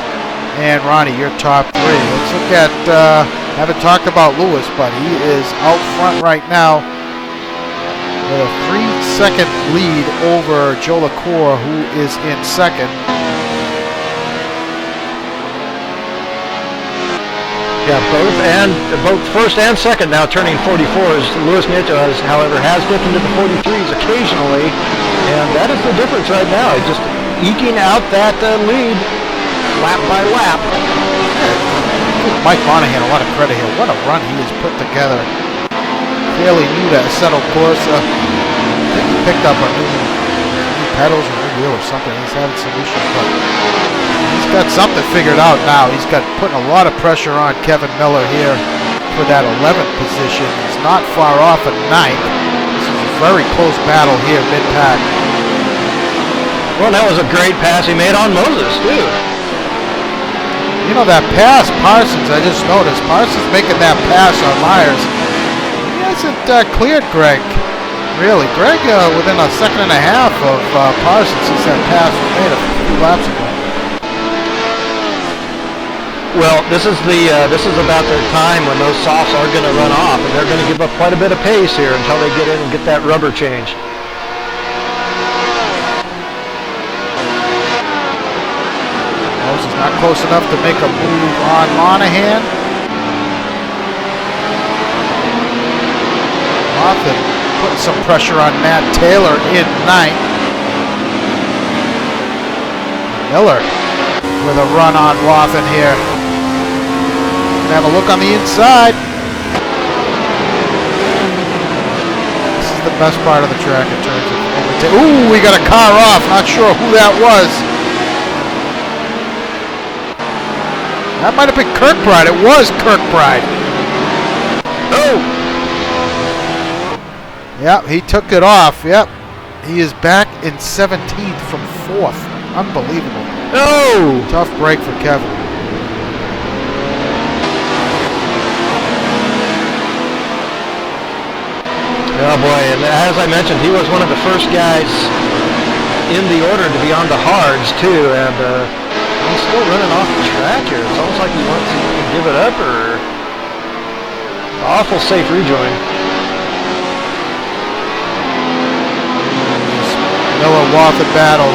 and Ronnie, your top 3. Let's look at, haven't talked about Lewis, but he is out front right now with a 3-second lead over Jolicor, who is in second. Yeah, both first and second now turning 44s. Lewis Nieto, however, has dipped into the 43s occasionally, and that is the difference right now. He's just eking out that lead lap by lap. Mike Monahan, a lot of credit here. What a run he has put together. Fairly new to Assetto Corsa. I think he picked up a new pedals or new wheel or something. He's having some issues, but he's got something figured out now. He's got putting a lot of pressure on Kevin Miller here for that 11th position. He's not far off at 9th. This is a very close battle here, mid-pack. Well, that was a great pass he made on Moses, too. You know, that pass, Parsons, I just noticed. Parsons making that pass on Myers. He hasn't cleared Greg, really. Greg, within a second and a half of Parsons, since that pass was made a few laps ago. Well, this is about the time when those softs are going to run off, and they're going to give up quite a bit of pace here until they get in and get that rubber change. Moses not close enough to make a move on Monahan. Watson putting some pressure on Matt Taylor in 9th. Miller with a run on Watson here. Have a look on the inside. This is the best part of the track in terms of overtake. Ooh, we got a car off. Not sure who that was. That might have been Kirkbride. It was Kirkbride. Oh! Yep, he took it off. Yep. He is back in 17th from 4th. Unbelievable. Oh! Tough break for Kevin. Oh boy, and as I mentioned, he was one of the first guys in the order to be on the hards too, and he's still running off the track here. It's almost like he wants to give it up, or awful safe rejoin. Miller Watson battle.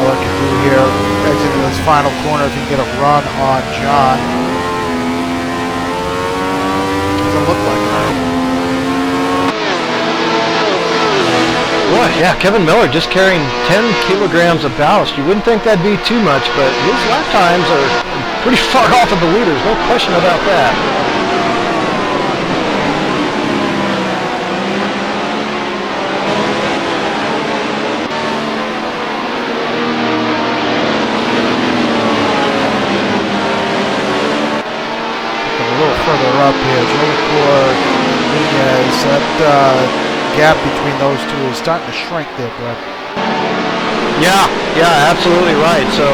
Miller can do here, exiting this final corner if he can get a run on John. Doesn't look like it. Boy, yeah, Kevin Miller just carrying 10 kilograms of ballast. You wouldn't think that'd be too much, but his lap times are pretty far off of the leaders, no question about that. A little further up here, Jolicor, Nunez, that gap between those two is starting to shrink there, Brett. Yeah, absolutely right. So,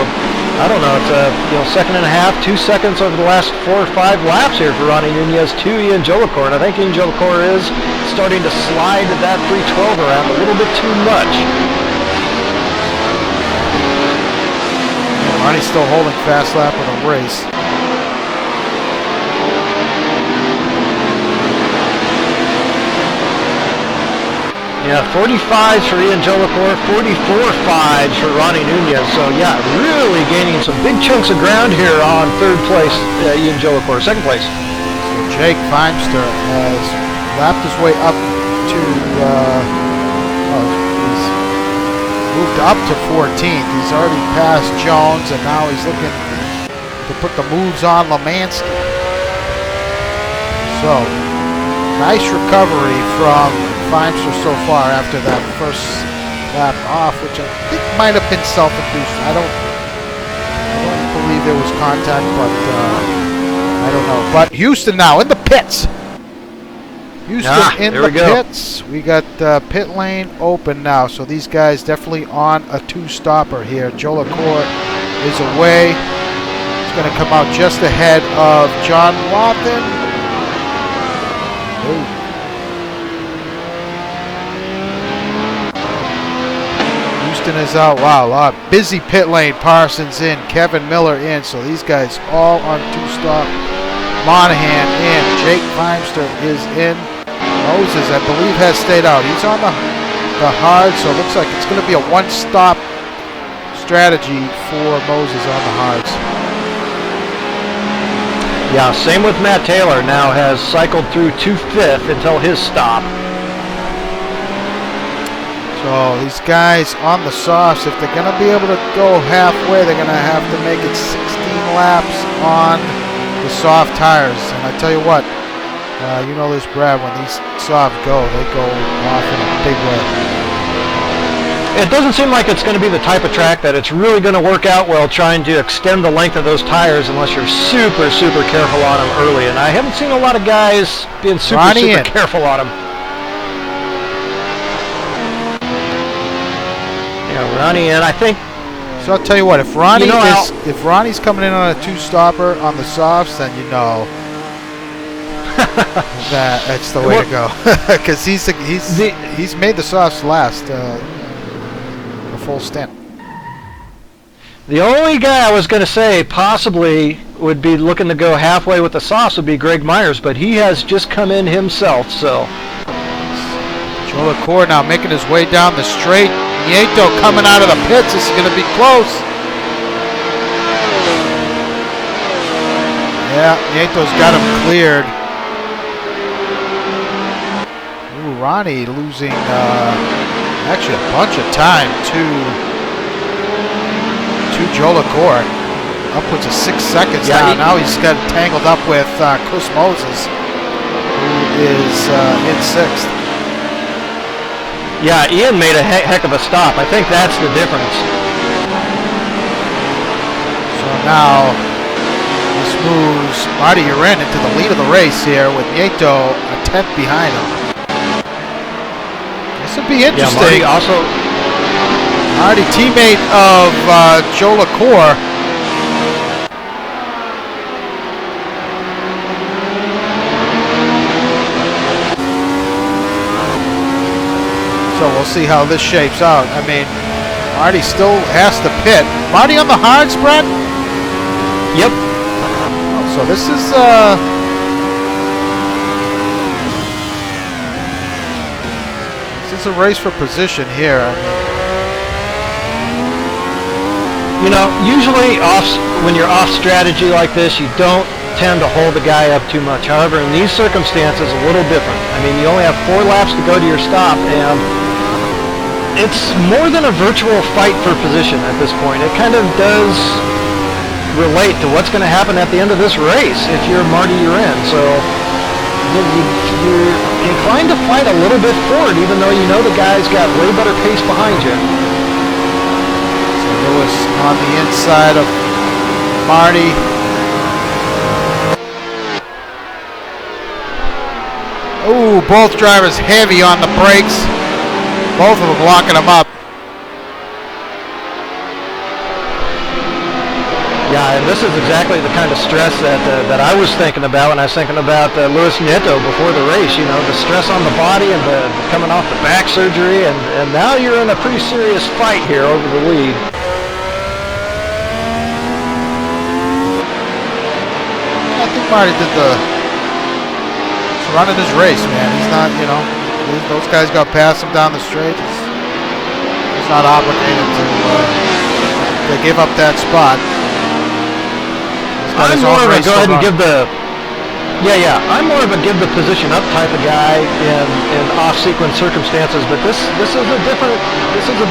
I don't know, it's a second and a half, 2 seconds over the last 4 or 5 laps here for Ronnie Nunez to Ian Jolicoeur. And I think Ian Jolicoeur is starting to slide that 312 around a little bit too much. Yeah, Ronnie's still holding fast lap of the race. Yeah, 45s for Ian Jolicoeur, 44.5s for Ronnie Nunez. So, yeah, really gaining some big chunks of ground here on third place, Ian Jolicoeur. Second place. So Jake Feimster has lapped his way up to, he's moved up to 14th. He's already passed Jones, and now he's looking to put the moves on Lemansky. So, nice recovery from Feimster so far after that first lap off, which I think might have been self-induced. I don't believe there was contact, but I don't know. But Houston now in the pits. Houston in the pits. We got pit lane open now, so these guys definitely on a two-stopper here. Jolicoeur is away. He's going to come out just ahead of John Wathen. Ooh. Is out. Wow, busy pit lane. Parsons in, Kevin Miller in, so these guys all on two-stop. Monahan in, Jake Feimster is in. Moses, I believe, has stayed out. He's on the hard, so it looks like it's going to be a one-stop strategy for Moses on the hards. Yeah, same with Matt Taylor. Now has cycled through to 5th until his stop. So these guys on the softs, if they're going to be able to go halfway, they're going to have to make it 16 laps on the soft tires. And I tell you what, you know this, Brad, when these softs go, they go off in a big way. It doesn't seem like it's going to be the type of track that it's really going to work out well trying to extend the length of those tires unless you're super, super careful on them early. And I haven't seen a lot of guys being super careful on them. Ronnie, and I think. So I'll tell you what, if Ronnie's coming in on a two-stopper on the softs, then you know that's the way to go, because he's made the softs last a full stint. The only guy I was going to say possibly would be looking to go halfway with the softs would be Greg Myers, but he has just come in himself. So Jolicoeur now making his way down the straight. Nieto coming out of the pits. This is going to be close. Yeah, Nieto's got him cleared. Ooh, Ronnie losing actually a bunch of time to Jolicoeur. Upwards of 6 seconds now. He's got tangled up with Chris Moses, who is in 6th. Yeah, Ian made a heck of a stop. I think that's the difference. So now this moves Marty Uren into the lead of the race here with Nieto a 10th behind him. This would be interesting. Yeah, Marty, teammate of Jolicoeur. So we'll see how this shapes out. I mean, Marty still has to pit. Marty on the hards, Brett? Yep. Oh, so this is a race for position here. I mean, you know, usually when you're off strategy like this, you don't tend to hold the guy up too much. However, in these circumstances, a little different. I mean, you only have 4 laps to go to your stop, and it's more than a virtual fight for position at this point. It kind of does relate to what's going to happen at the end of this race if you're Marty Uren. So you're inclined to fight a little bit for it, even though you know the guy's got way better pace behind you. So Lewis on the inside of Marty. Ooh, both drivers heavy on the brakes. Both of them locking them up. Yeah, and this is exactly the kind of stress that I was thinking about when I was thinking about Luis Nieto before the race. You know, the stress on the body and the coming off the back surgery, and now you're in a pretty serious fight here over the lead. I think Marty did he's running his race, man. He's not, you know, those guys got past him down the straight. He's not obligated to give up that spot. I'm more of a go ahead and give the I'm more of a give the position up type of guy in off-sequence circumstances, but this is a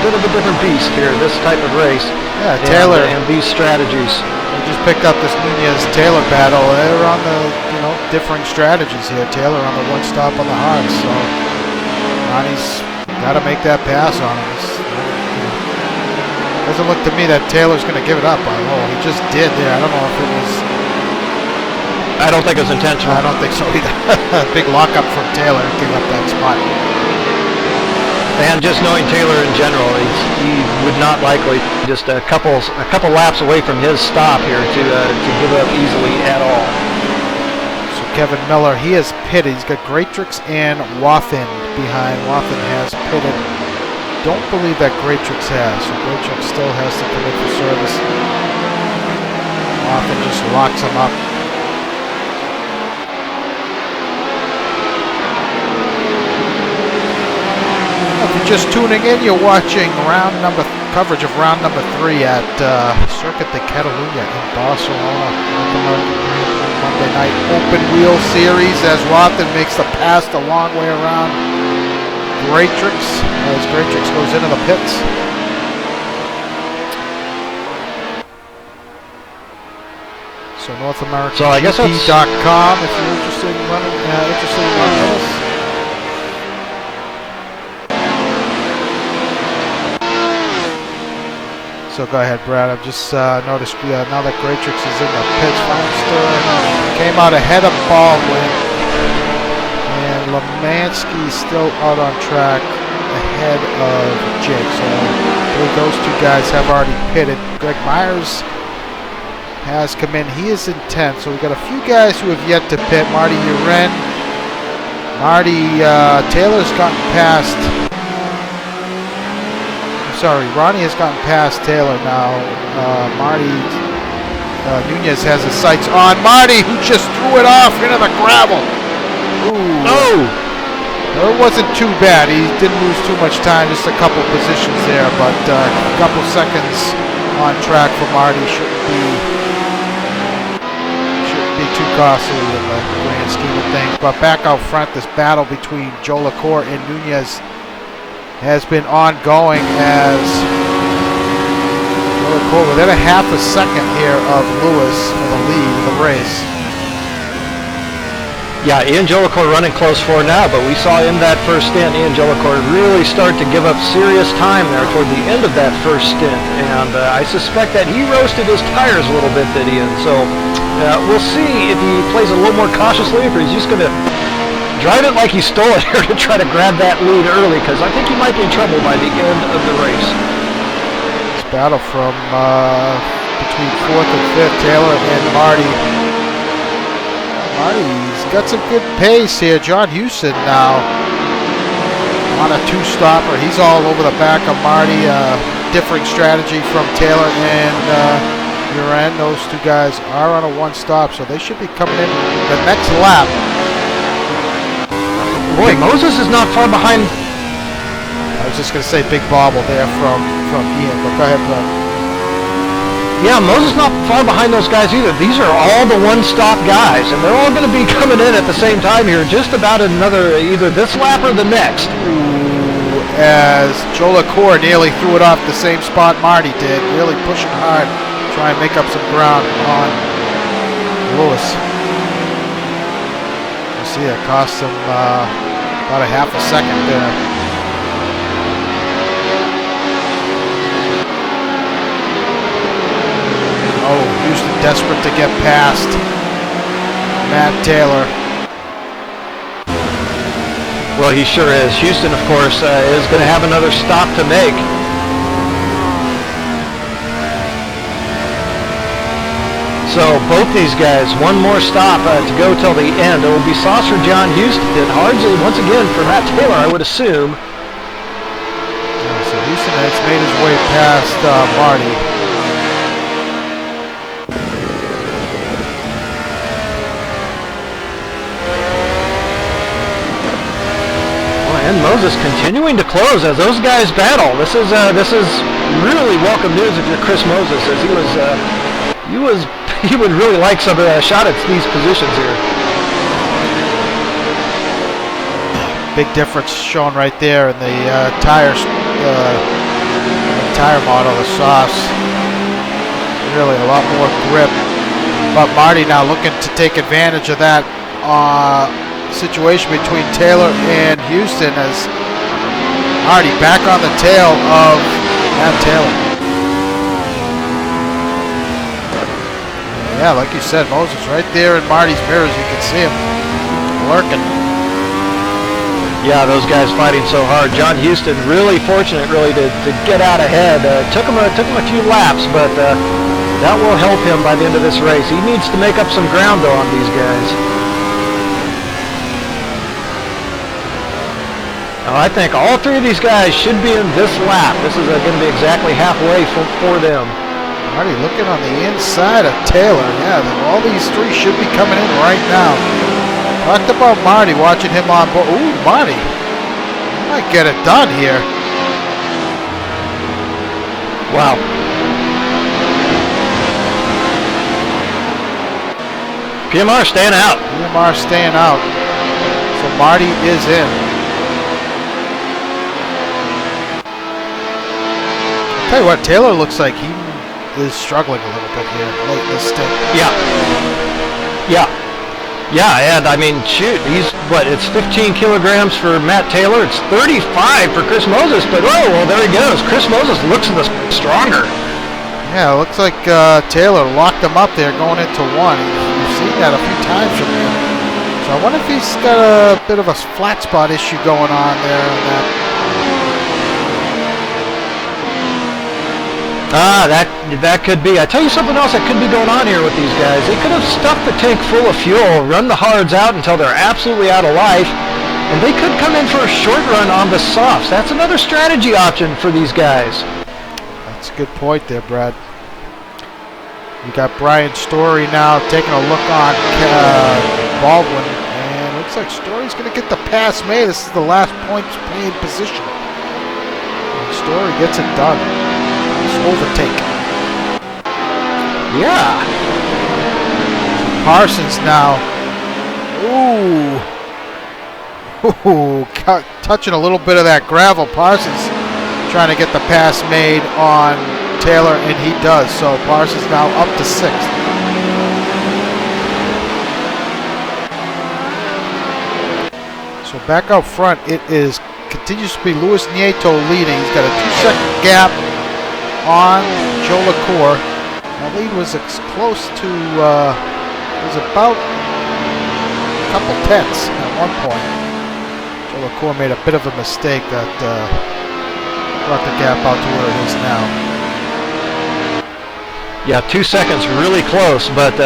bit of a different beast here, this type of race. Yeah, Taylor and these strategies. We just picked up this Nunez-Taylor battle. They're on the, you know, differing strategies here. Taylor on the one stop on the hard, so Ronnie's got to make that pass on him. Doesn't look to me that Taylor's going to give it up. He just did there. I don't know if it was. I don't think it was intentional. I don't think so either. Big lockup from Taylor to give up that spot. And just knowing Taylor in general, he would not likely just a couple laps away from his stop here to give up easily at all. So Kevin Miller, he has pitted. He's got Greatrix and Waffen behind. Waffen has pitted. Don't believe that Greatrix has. So Greatrix still has to come in for service. Waffen just locks him up. If you're just tuning in, you're watching coverage of round number 3 at Circuit de Catalunya in Barcelona. Monday night open wheel series as Waffen makes the pass the long way around Greatrix as Greatrix goes into the pits. So North American so I guess GP.com if you're interested in running this. So go ahead, Brad. I've just noticed now that Greatrix is in the pits, Feinster came out ahead of Baldwin, and Lemansky still out on track ahead of Jake. So those two guys have already pitted. Greg Myers has come in. He is in 10th. So we've got a few guys who have yet to pit. Marty Uren. Taylor's gotten past. Ronnie has gotten past Taylor now. Nunez has his sights on Marty, who just threw it off into the gravel. Ooh. Oh! It wasn't too bad. He didn't lose too much time, just a couple positions there, but a couple seconds on track for Marty shouldn't be too costly in the grand scheme of things. But back out front, this battle between Joe LaCour and Nunez has been ongoing as LaCour within a half a second here of Lewis in the lead in the race. Yeah, Ian Joe LaCour running close for now, but we saw in that first stint Ian Joe LaCour really start to give up serious time there toward the end of that first stint, and I suspect that he roasted his tires a little bit, Ian. So we'll see if he plays a little more cautiously, or he's just going to drive it like he stole it here to try to grab that lead early, because I think he might be in trouble by the end of the race. This battle from between 4th and 5th, Taylor and Marty. Marty's got some good pace here. John Houston now on a 2-stopper. He's all over the back of Marty. Differing strategy from Taylor and Uren. Those two guys are on a 1-stop, so they should be coming in the next lap. Boy, Moses is not far behind. I was just going to say big bobble there from Ian, but go ahead, Brad. Yeah, Moses not far behind those guys either. These are all the 1-stop guys, and they're all going to be coming in at the same time here, just about another, either this lap or the next. Ooh, as Joe LaCour nearly threw it off the same spot Marty did, really pushing hard, trying to make up some ground on Lewis. You see, it cost him about a half a second there. Oh, Houston desperate to get past Matt Taylor. Well, he sure is. Houston, of course, is going to have another stop to make. So both these guys, one more stop to go till the end. It will be sauce for John Houston. Hardly, once again, for Matt Taylor, I would assume. Yeah, so Houston has made his way past Marty. And Moses continuing to close as those guys battle. This is really welcome news if you're Chris Moses, as he would really like some shot at these positions here. Big difference shown right there in the tire model, the softs. Really a lot more grip. But Marty now looking to take advantage of that situation between Taylor and Houston, as Marty back on the tail of Matt Taylor. Yeah, like you said, Moses right there in Marty's mirrors. You can see him lurking. Yeah, those guys fighting so hard. John Houston really fortunate, really, to get out ahead. Took him a few laps, but that will help him by the end of this race. He needs to make up some ground, though, on these guys. Now, I think all three of these guys should be in this lap. This is going to be exactly halfway for them. Marty looking on the inside of Taylor. Yeah, all these three should be coming in right now. Talked about Marty, watching him on board. Ooh, Marty. He might get it done here. Wow. PMR staying out. PMR staying out. So Marty is in. I'll tell you what, Taylor looks like he is struggling a little bit here late in this stint. Yeah, and I mean, shoot, it's 15 kilograms for Matt Taylor, it's 35 for Chris Moses, but oh, well, there he goes. Chris Moses looks stronger. Yeah, it looks like Taylor locked him up there going into one. You've seen that a few times from him. So I wonder if he's got a bit of a flat spot issue going on there. That could be. I tell you something else that could be going on here with these guys. They could have stuffed the tank full of fuel, run the hards out until they're absolutely out of life, and they could come in for a short run on the softs. That's another strategy option for these guys. That's a good point there, Brad. You got Brian Story now taking a look on Baldwin, and it looks like Story's going to get the pass made. This is the last points paid position. And Story gets it done. Overtake. Yeah. Parsons now. Ooh, touching a little bit of that gravel. Parsons trying to get the pass made on Taylor, and he does. So Parsons now up to 6th. So back up front, it continues to be Luis Nieto leading. He's got a 2-second gap on Joe LaCour. That lead was close to, was about a couple tenths at one point. Joe LaCour made a bit of a mistake that brought the gap out to where it is now. Yeah, 2 seconds really close, but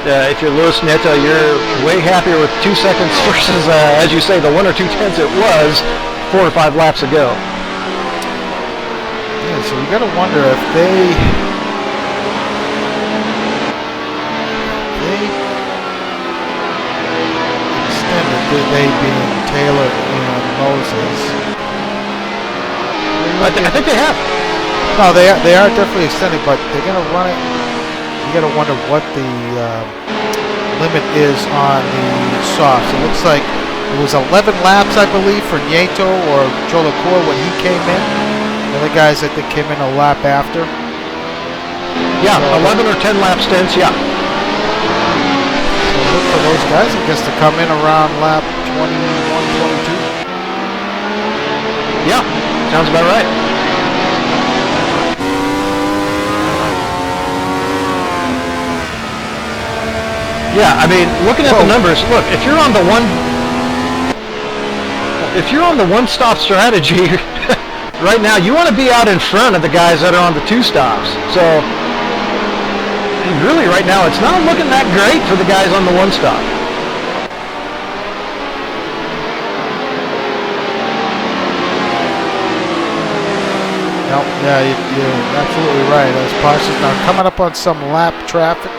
if you're Luis Nieto, you're way happier with 2 seconds versus, as you say, the 1 or 2 tenths it was 4 or 5 laps ago. Yeah, so you got to wonder if they extended, they being Taylor and Moses. I think they have. No, they are definitely extending, but they're going to run it. You got to wonder what the limit is on the softs. It looks like it was 11 laps, I believe, for Nieto or Joe LaCour when he came in. The other guys, I think, came in a lap after. Yeah, so 11 or 10 lap stints, yeah. So look for those guys, I guess, to come in around lap 21, 22. Yeah, sounds about right. Yeah, I mean, looking at the numbers, look, if you're on the one... if you're on the one-stop strategy right now, you want to be out in front of the guys that are on the two stops. So really right now it's not looking that great for the guys on the one stop. Nope, yeah, you're absolutely right. As Parsons now coming up on some lap traffic.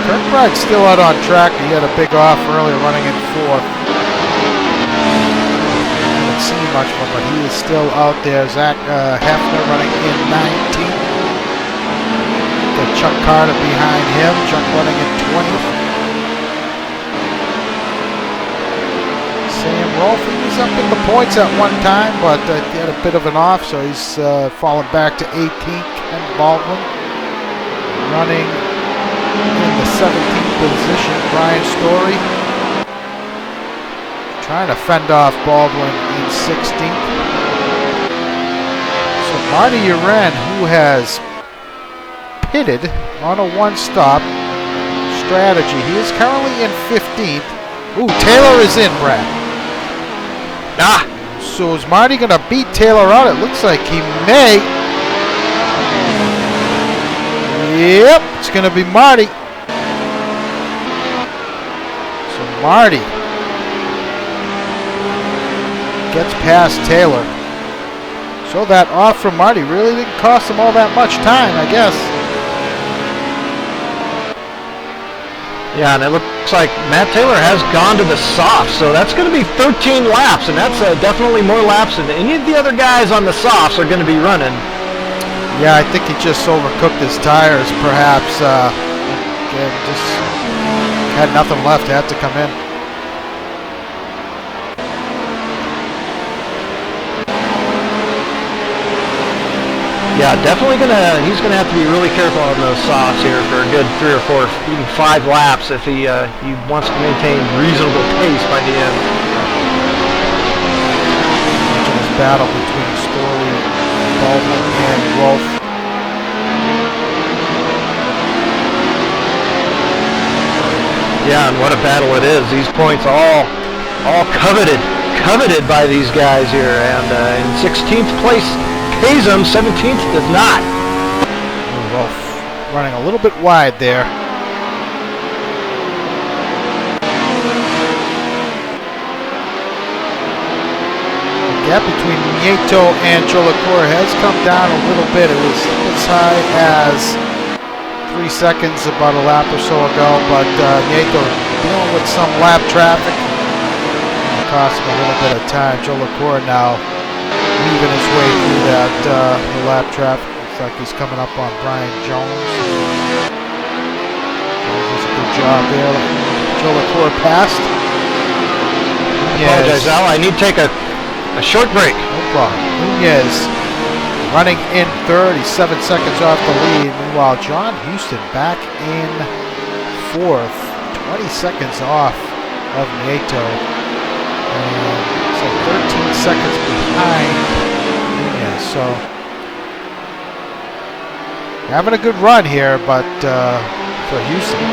Kirkbride's still out on track. He had a big off earlier running in fourth. Haven't seen much of him, but he is still out there. Zach Hefner running in 19th. Got Chuck Carter behind him. Chuck running in 20th. Sam Rolfe, he was up in the points at one time, but he had a bit of an off, so he's fallen back to 18th. Ken Baldwin running in the 17th position. Brian Story trying to fend off Baldwin in 16th. So Marty Uren, who has pitted on a one-stop strategy, he is currently in 15th. Ooh, Taylor is in, Brad. So is Marty going to beat Taylor out? It looks like he may. Yep, it's going to be Marty. So Marty gets past Taylor. So that off from Marty really didn't cost him all that much time, I guess. Yeah, and it looks like Matt Taylor has gone to the soft, so that's going to be 13 laps, and that's definitely more laps than any of the other guys on the softs are going to be running. Yeah, I think he just overcooked his tires, perhaps. Just had nothing left, had to come in. Yeah, definitely he's gonna have to be really careful on those softs here for a good 3 or 4, even 5 laps if he wants to maintain reasonable pace by the end. Watching this battle between Story, Baldwin, and Rolfe. Yeah, and what a battle it is. These points all coveted by these guys here, and in 16th place pays them, 17th does not. Rolfe running a little bit wide there. The gap between Nieto and Cholacour has come down a little bit. It was as high as 3 seconds about a lap or so ago, but Nieto dealing with some lap traffic. It cost him a little bit of time. Cholacour now weaving his way through that the lap traffic. Looks like he's coming up on Brian Jones. Does a good job there. Cholacour passed. Apologize, Al. I need to take a short break. No problem. Nunez running in third. He's 7 seconds off the lead. Meanwhile, John Houston back in fourth. 20 seconds off of Nieto. So 13 seconds behind Nunez. So having a good run here, but for Houston,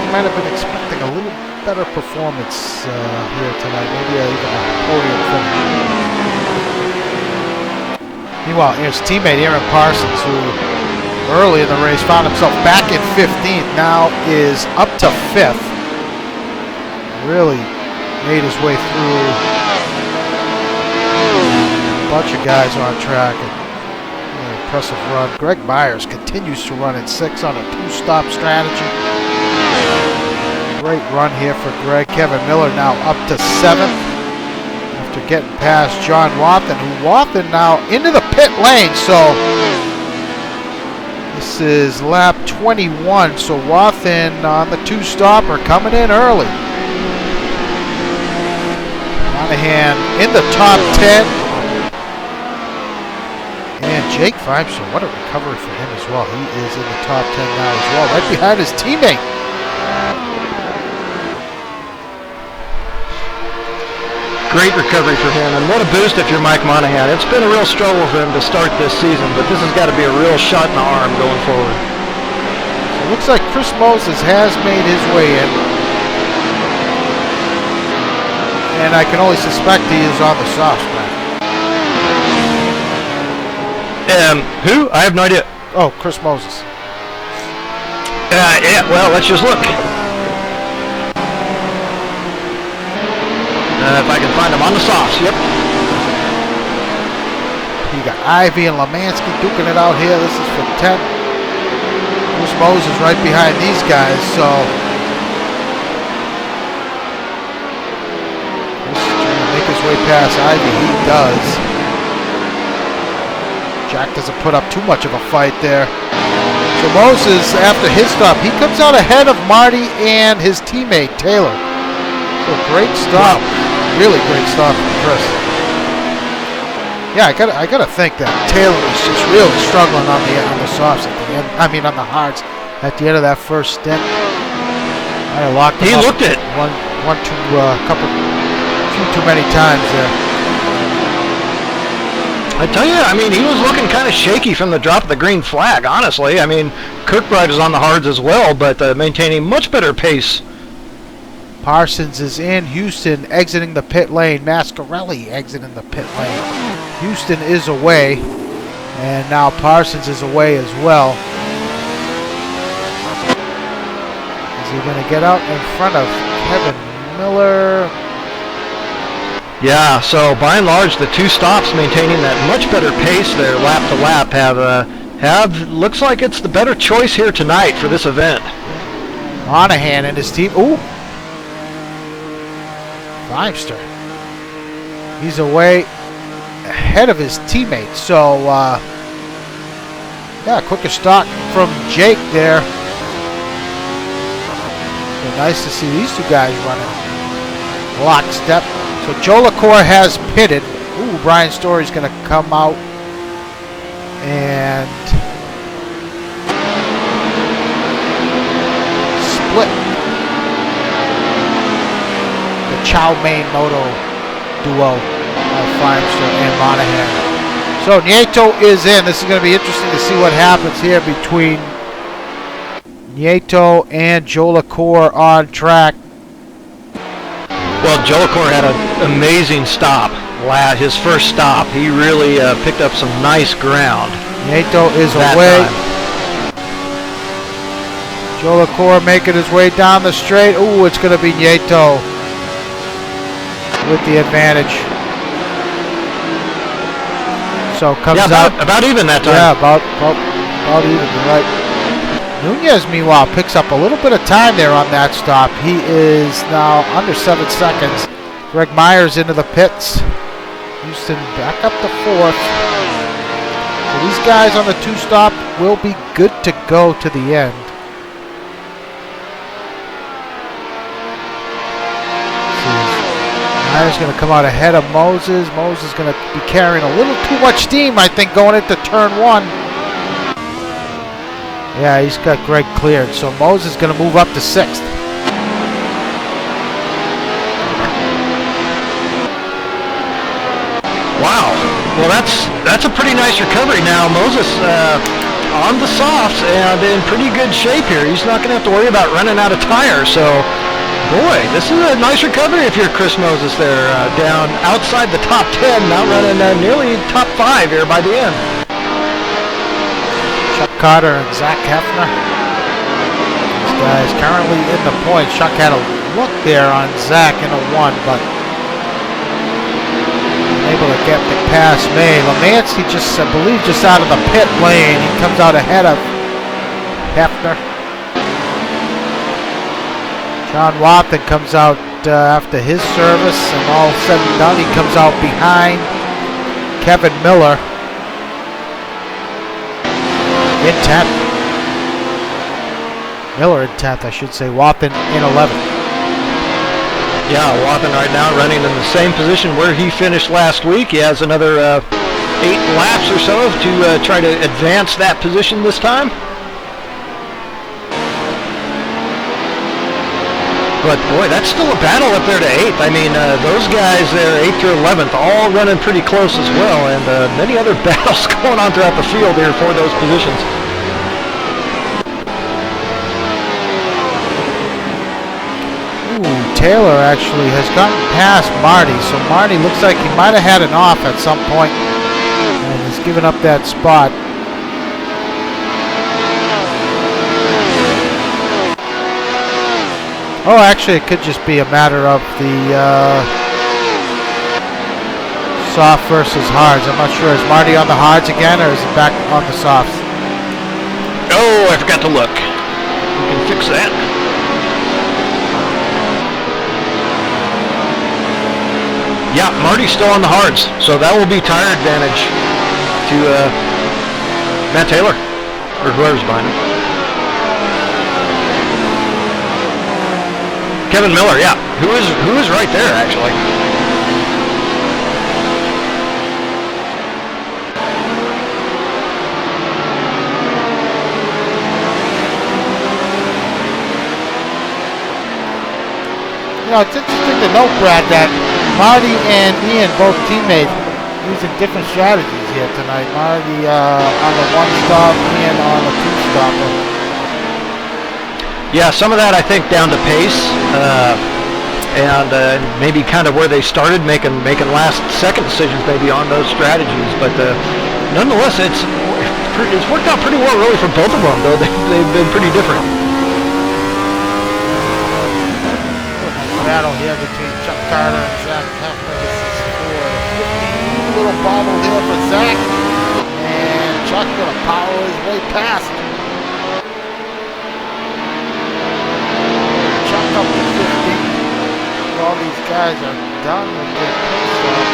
he might have been expecting a little better performance here tonight. Maybe even a podium finish. Meanwhile, his teammate Aaron Parsons, who early in the race found himself back in 15th, now is up to 5th. Really made his way through a bunch of guys on track. And an impressive run. Greg Myers continues to run in 6th on a 2-stop strategy. Great run here for Greg. Kevin Miller now up to 7th after getting past John Wathen, who Wathen now into the pit lane. So this is lap 21. So Wathen on the 2-stopper coming in early. Monahan in the top 10. And Jake Vibster, what a recovery for him as well. He is in the top 10 now as well, right behind his teammate. great recovery for him, and what a boost if you're Mike Monahan. It's been a real struggle for him to start this season, but this has got to be a real shot in the arm going forward. It looks like Chris Moses has made his way in. And I can only suspect he is on the soft track. Who? I have no idea. Oh, Chris Moses. Yeah, well, let's just look. If I can find him on the softs, yep. You got Ivy and Lemansky duking it out here. This is for 10th. Chris Moses right behind these guys, so he's trying to make his way past Ivy. He does. Jack doesn't put up too much of a fight there. So Moses, after his stop, he comes out ahead of Marty and his teammate Taylor. So great stop. Wow. Really great stop from Chris. Yeah, I gotta think that Taylor was just really struggling on the softs at the end. I mean, on the hards at the end of that first stint. I locked him up. He looked it. Few too many times there. I tell you, I mean, he was looking kind of shaky from the drop of the green flag, honestly. I mean, Kirkbride is on the hards as well, but maintaining much better pace. Parsons is in. Houston exiting the pit lane. Mascarelli exiting the pit lane. Houston is away. And now Parsons is away as well. Is he going to get out in front of Kevin Miller? Yeah, so by and large, the two stops maintaining that much better pace there lap to lap have looks like it's the better choice here tonight for this event. Monahan and his team. Ooh. Weimster. He's away ahead of his teammates. So, yeah, quicker start from Jake there. So nice to see these two guys running lockstep. So Joe LaCour has pitted. Ooh, Brian Story's going to come out and split the Chow Mein Moto duo of Feimster and Monahan. So Nieto is in. This is going to be interesting to see what happens here between Nieto and Joe LaCour on track. Well, Joe LaCour had an amazing stop. His first stop, he really picked up some nice ground. Nieto is away. Joe LaCour making his way down the straight. Ooh, it's going to be Nieto with the advantage. So comes out about even that time. Yeah, about even. You're right. Nunez, meanwhile, picks up a little bit of time there on that stop. He is now under 7 seconds. Greg Myers into the pits. Houston back up to 4th. So these guys on the 2-stop will be good to go to the end. Myers going to come out ahead of Moses. Moses is going to be carrying a little too much steam, I think, going into turn 1. Yeah, he's got Greg cleared. So Moses is going to move up to 6th. Wow. Well, that's a pretty nice recovery now. Moses on the softs and in pretty good shape here. He's not going to have to worry about running out of tires. So, boy, this is a nice recovery if you're Chris Moses there. Down outside the top 10, now running nearly top 5 here by the end. Chuck Carter and Zach Hefner. These guys currently in the points. Chuck had a look there on Zach in a 1, but able to get the pass made. Lemansky just, I believe, just out of the pit lane. He comes out ahead of Hefner. John Watson comes out after his service, and all said and done, he comes out behind Kevin Miller. In 10th. Miller in 10th, I should say. Watson in 11th. Yeah, Watson right now running in the same position where he finished last week. He has another 8 laps or so to try to advance that position this time. But boy, that's still a battle up there to 8th. I mean, those guys there, 8th through 11th, all running pretty close as well, and many other battles going on throughout the field here for those positions. Ooh, Taylor actually has gotten past Marty, so Marty looks like he might have had an off at some point and has given up that spot. Oh, actually, it could just be a matter of the soft versus hards. I'm not sure. Is Marty on the hards again, or is he back on the softs? Oh, I forgot to look. We can fix that. Yeah, Marty's still on the hards, so that will be tire advantage to Matt Taylor, or whoever's behind him. Kevin Miller, yeah, who is right there actually. You know, it's interesting to note, Brad, that Marty and Ian, both teammates, using different strategies here tonight. Marty on the one stop, Ian on the two stopper. Yeah, some of that I think down to pace, and maybe kind of where they started making last-second decisions maybe on those strategies. But nonetheless, it's worked out pretty well really for both of them, though they've been pretty different. Battle here between Chuck Carter and Zach Hefner. This is for the 15 little bobble here for Zach, and Chuck gonna power his way past. Chuck up to 50. All these guys are done with their pit stops.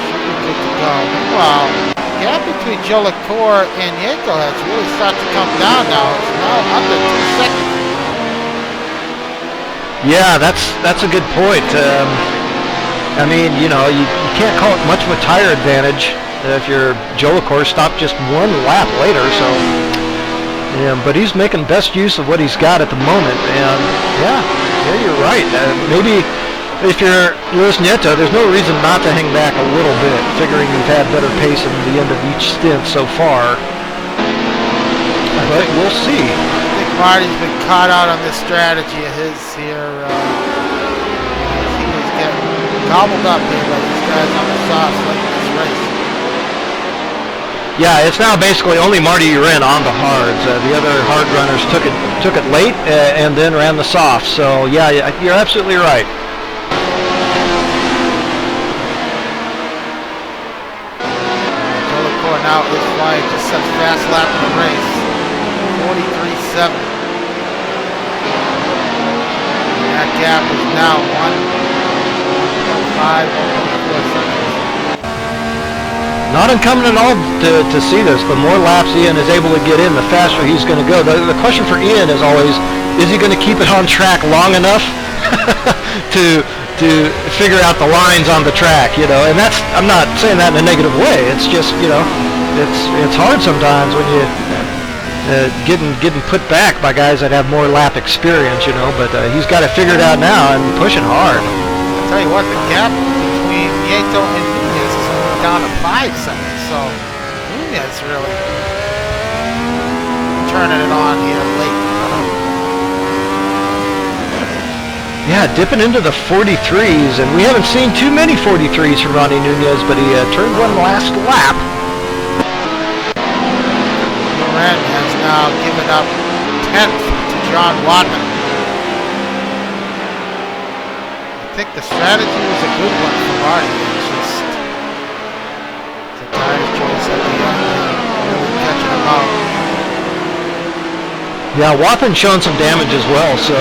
Should be good to go. Wow. The gap between Joe LaCour and Nieto has really started to come down now. It's now under 2 seconds. Yeah, that's a good point. I mean, you know, you can't call it much of a tire advantage if you're Joe LaCour stopped just one lap later. So, yeah, but he's making best use of what he's got at the moment. And yeah, you're right. Maybe. If you're Luis Nieto, there's no reason not to hang back a little bit, figuring you've had better pace at the end of each stint so far. But we'll see. I think Marty's been caught out on this strategy of his here. He was getting gobbled up here by these guys on the softs like this race. Yeah, it's now basically only Marty Urin on the hards. The other hard runners took it late and then ran the softs. So yeah, you're absolutely right. Now is flying just such fast lap in the race. 43.7. That gap is now 1.5, 1.4 seconds. Not uncommon at all to see this. The more laps Ian is able to get in, the faster he's going to go. The question for Ian is always, is he going to keep it on track long enough to figure out the lines on the track, you know? And that's, I'm not saying that in a negative way. It's just, you know, it's hard sometimes when you getting put back by guys that have more lap experience, you know. But he's got it figured out now and pushing hard. I'll tell you what, the gap between Nieto and Nunez is down to 5 seconds. So Nunez really turning it on here late. Yeah, dipping into the 43s, and we haven't seen too many 43s from Ronnie Nunez, but he turned one last lap. Loren has now given up 10th to John Watman. I think the strategy was a good one for Marty. It's just the tire choice at the end, really catching him out. Yeah, Watman's shown some damage as well, so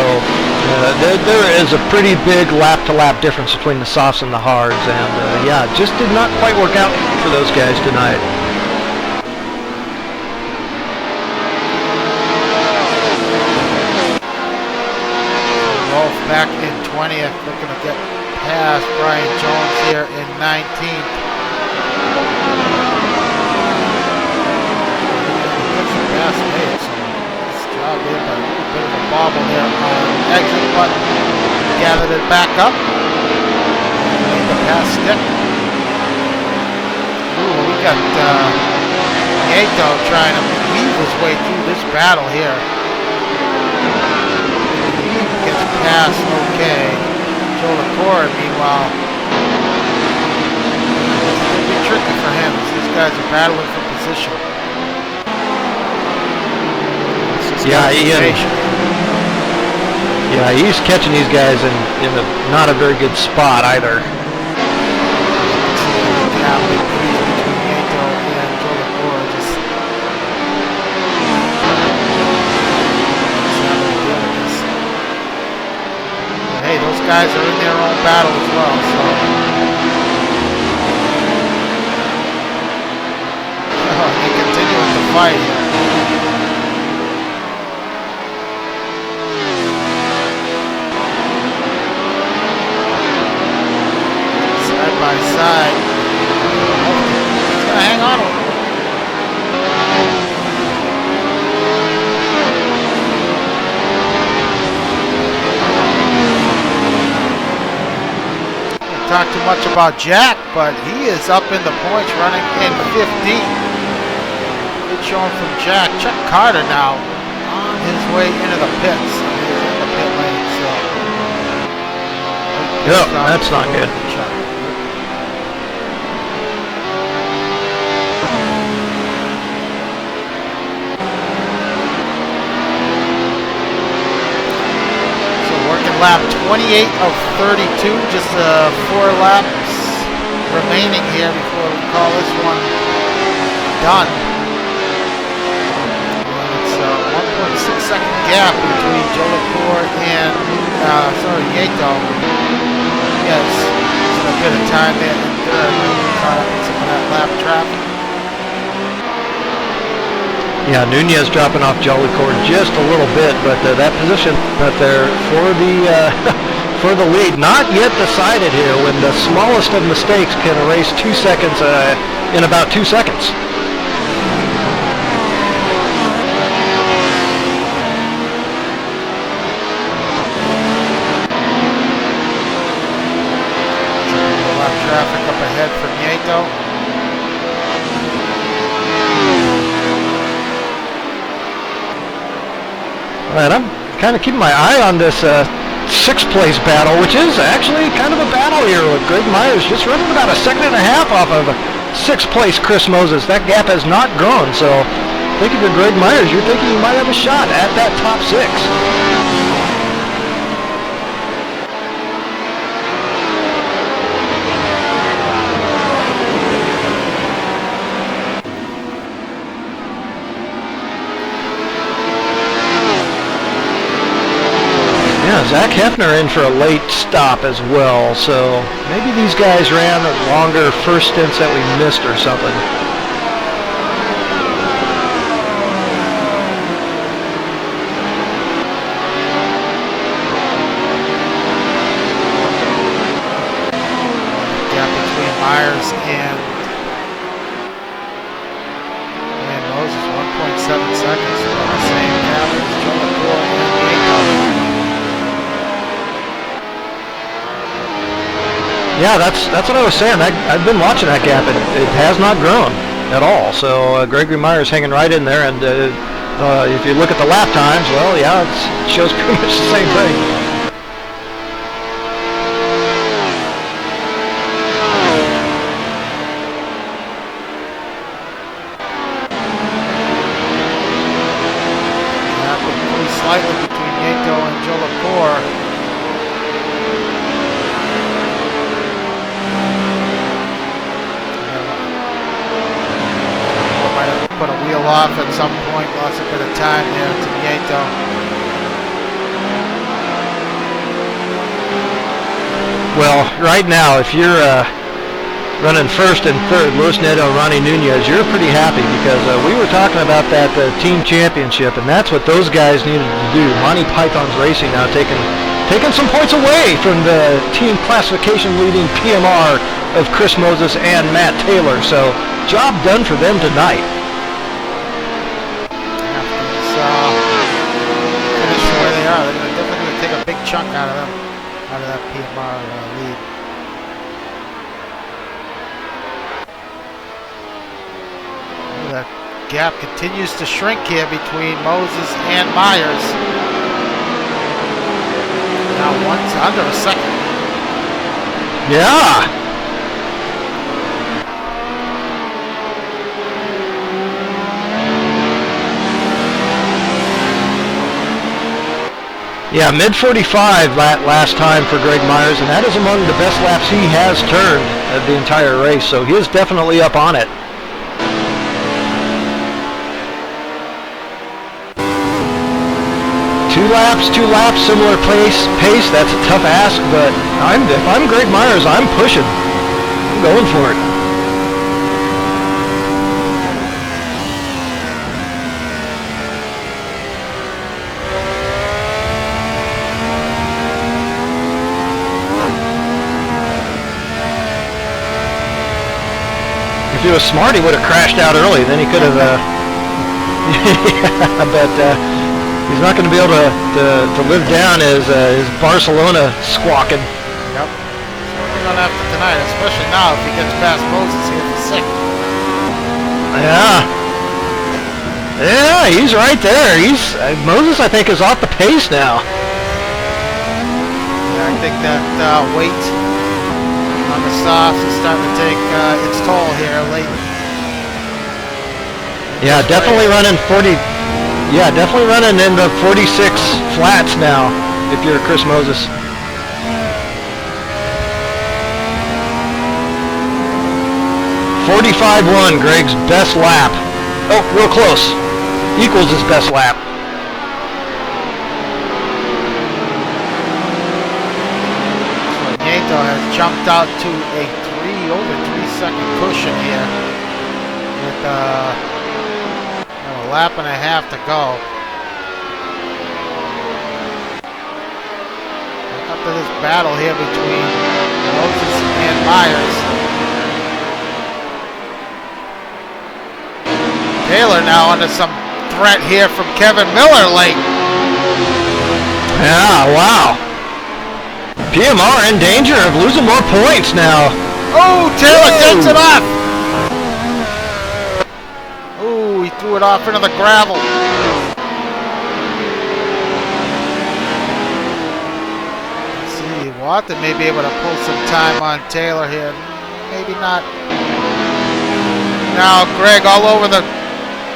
there is a pretty big lap-to-lap difference between the softs and the hards, and yeah, it just did not quite work out for those guys tonight. Rolf back in 20th, looking to get past Brian Jones here in 19th. Probably a little bit of a bobble there on exit, but gathered it back up. Made the pass stick. Ooh, we got Nieto trying to weave his way through this battle here. He gets past okay. Joe LaCour, meanwhile, it's going to be tricky for him as these guys are battling for position. Yeah, he's catching these guys in a, not a very good spot either. Yeah, big breeze between Nieto and Joe LaCour. Just having to deal with this. But hey, those guys are in their own battle as well, so. They continue to fight here. By side. He's gonna hang on. Don't talk too much about Jack, but he is up in the points, running in 15th. Good showing from Jack. Chuck Carter now on his way into the pits. He's in the pit lane, so. Yep, that's not good. Chuck. Lap 28 of 32, just 4 laps remaining here before we call this one done. It's a 1.6 second gap between Joe LaCour and Nieto. Yes, just a bit of time there in third. Caught up with some of that lap traffic. Yeah, Nunez dropping off Joe LaCour just a little bit, but that position that they're for the lead, not yet decided here when the smallest of mistakes can erase 2 seconds in about 2 seconds. A lot of traffic up ahead for Nieto. And I'm kind of keeping my eye on this 6th place battle, which is actually kind of a battle here with Greg Myers just running about a second and a half off of 6th place Chris Moses. That gap has not grown, so thinking of Greg Myers, you're thinking you might have a shot at that top 6. Yeah, Zach Hefner in for a late stop as well, so maybe these guys ran longer first stints that we missed or something. Gap between Myers and Moses, 1.7 seconds. About the same gap as Joe LaCour and Nieto. Yeah, that's what I was saying. I've been watching that gap. It has not grown at all. So Gregory Myers hanging right in there. And if you look at the lap times, well, yeah, it shows pretty much the same thing. Gap pretty slightly between Nieto and Joe LaCour. Put a wheel off at some point, lost a bit of time there to Nieto. Well, right now, if you're running first and third, Luis Nieto and Ronnie Nunez, you're pretty happy because we were talking about that team championship, and that's what those guys needed to do. Monty Python's Racing now taking some points away from the team classification leading PMR of Chris Moses and Matt Taylor. So, job done for them tonight. chunk out of them, out of that PMR lead. The gap continues to shrink here between Moses and Myers. Now one's under a second. Yeah. Yeah, mid 45 last time for Greg Myers, and that is among the best laps he has turned the entire race, so he is definitely up on it. Two laps, similar pace. That's a tough ask, but if I'm Greg Myers, I'm pushing. I'm going for it. If he was smart, he would have crashed out early. Then he could have. Yeah, but he's not going to be able to live down his Barcelona squawking. Yep. Certainly not after tonight, especially now if he gets past Moses here for second. Yeah. Yeah, he's right there. Moses, I think, is off the pace now. Yeah, I think that weight on the softs is starting to take its toll here late. Yeah, definitely running 40. Yeah, definitely running in the 46 flats now. If you're Chris Moses. .45.1, Greg's best lap. Oh, real close. Equals his best lap. Nieto has jumped out to a over 3-second cushion here with a lap and a half to go. Up to this battle here between Moses and Myers. Taylor now under some threat here from Kevin Miller late. Yeah, wow. PMR in danger of losing more points now. Oh, Taylor gets it off. Oh, he threw it off into the gravel. Let's see, Watson may be able to pull some time on Taylor here. Maybe not. Now Greg all over the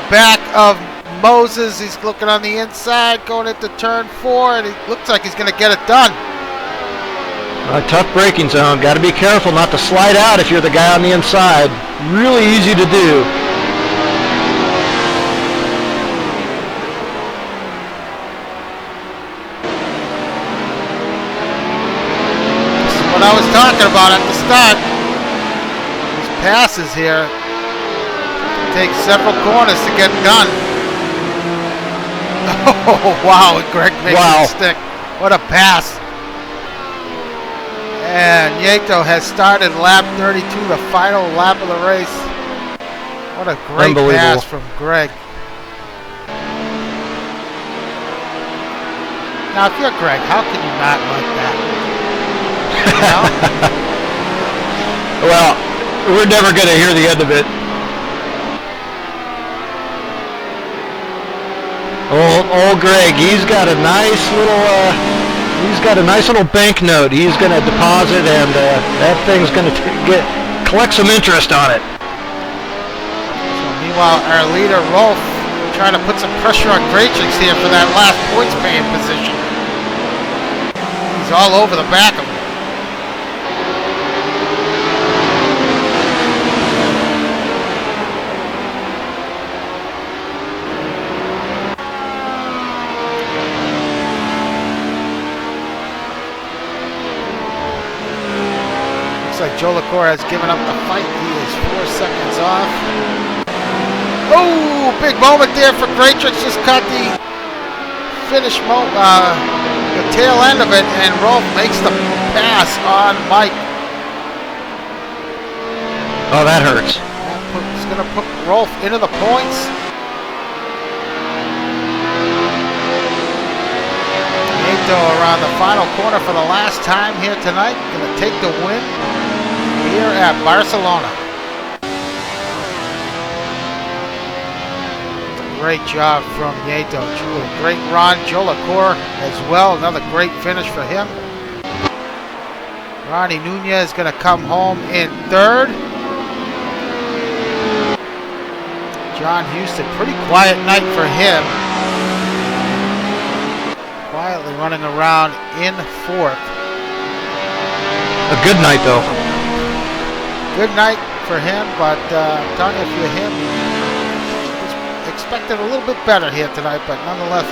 back of Moses. He's looking on the inside, going into turn 4, and it looks like he's going to get it done. A tough braking zone. Got to be careful not to slide out if you're the guy on the inside. Really easy to do. This is what I was talking about at the start. These passes here take several corners to get done. Oh, wow. Greg makes it stick. What a pass. And Nieto has started lap 32, the final lap of the race. What a great pass from Greg. Now, if you're Greg, how can you not like that? You know? Well, we're never going to hear the end of it. Old Greg, he's got a nice little banknote he's going to deposit, and that thing's going to collect some interest on it. So meanwhile, our leader Rolf trying to put some pressure on Grachix here for that last points paying position. He's all over the back of him. Looks like Joe LaCour has given up the fight. He is 4 seconds off. Oh, big moment there for Grachix. Just caught the finish the tail end of it, and Rolf makes the pass on Mike. Oh, that hurts. It's going to put Rolf into the points. Nieto around the final corner for the last time here tonight. Going to take the win here at Barcelona. Great job from Nieto. Truly great run. Joe LaCour as well. Another great finish for him. Ronnie Nunez is going to come home in third. John Houston, pretty quiet night for him. Quietly running around in fourth. A good night, though. Good night for him, but I'm telling you, if you're him, expected a little bit better here tonight, but nonetheless,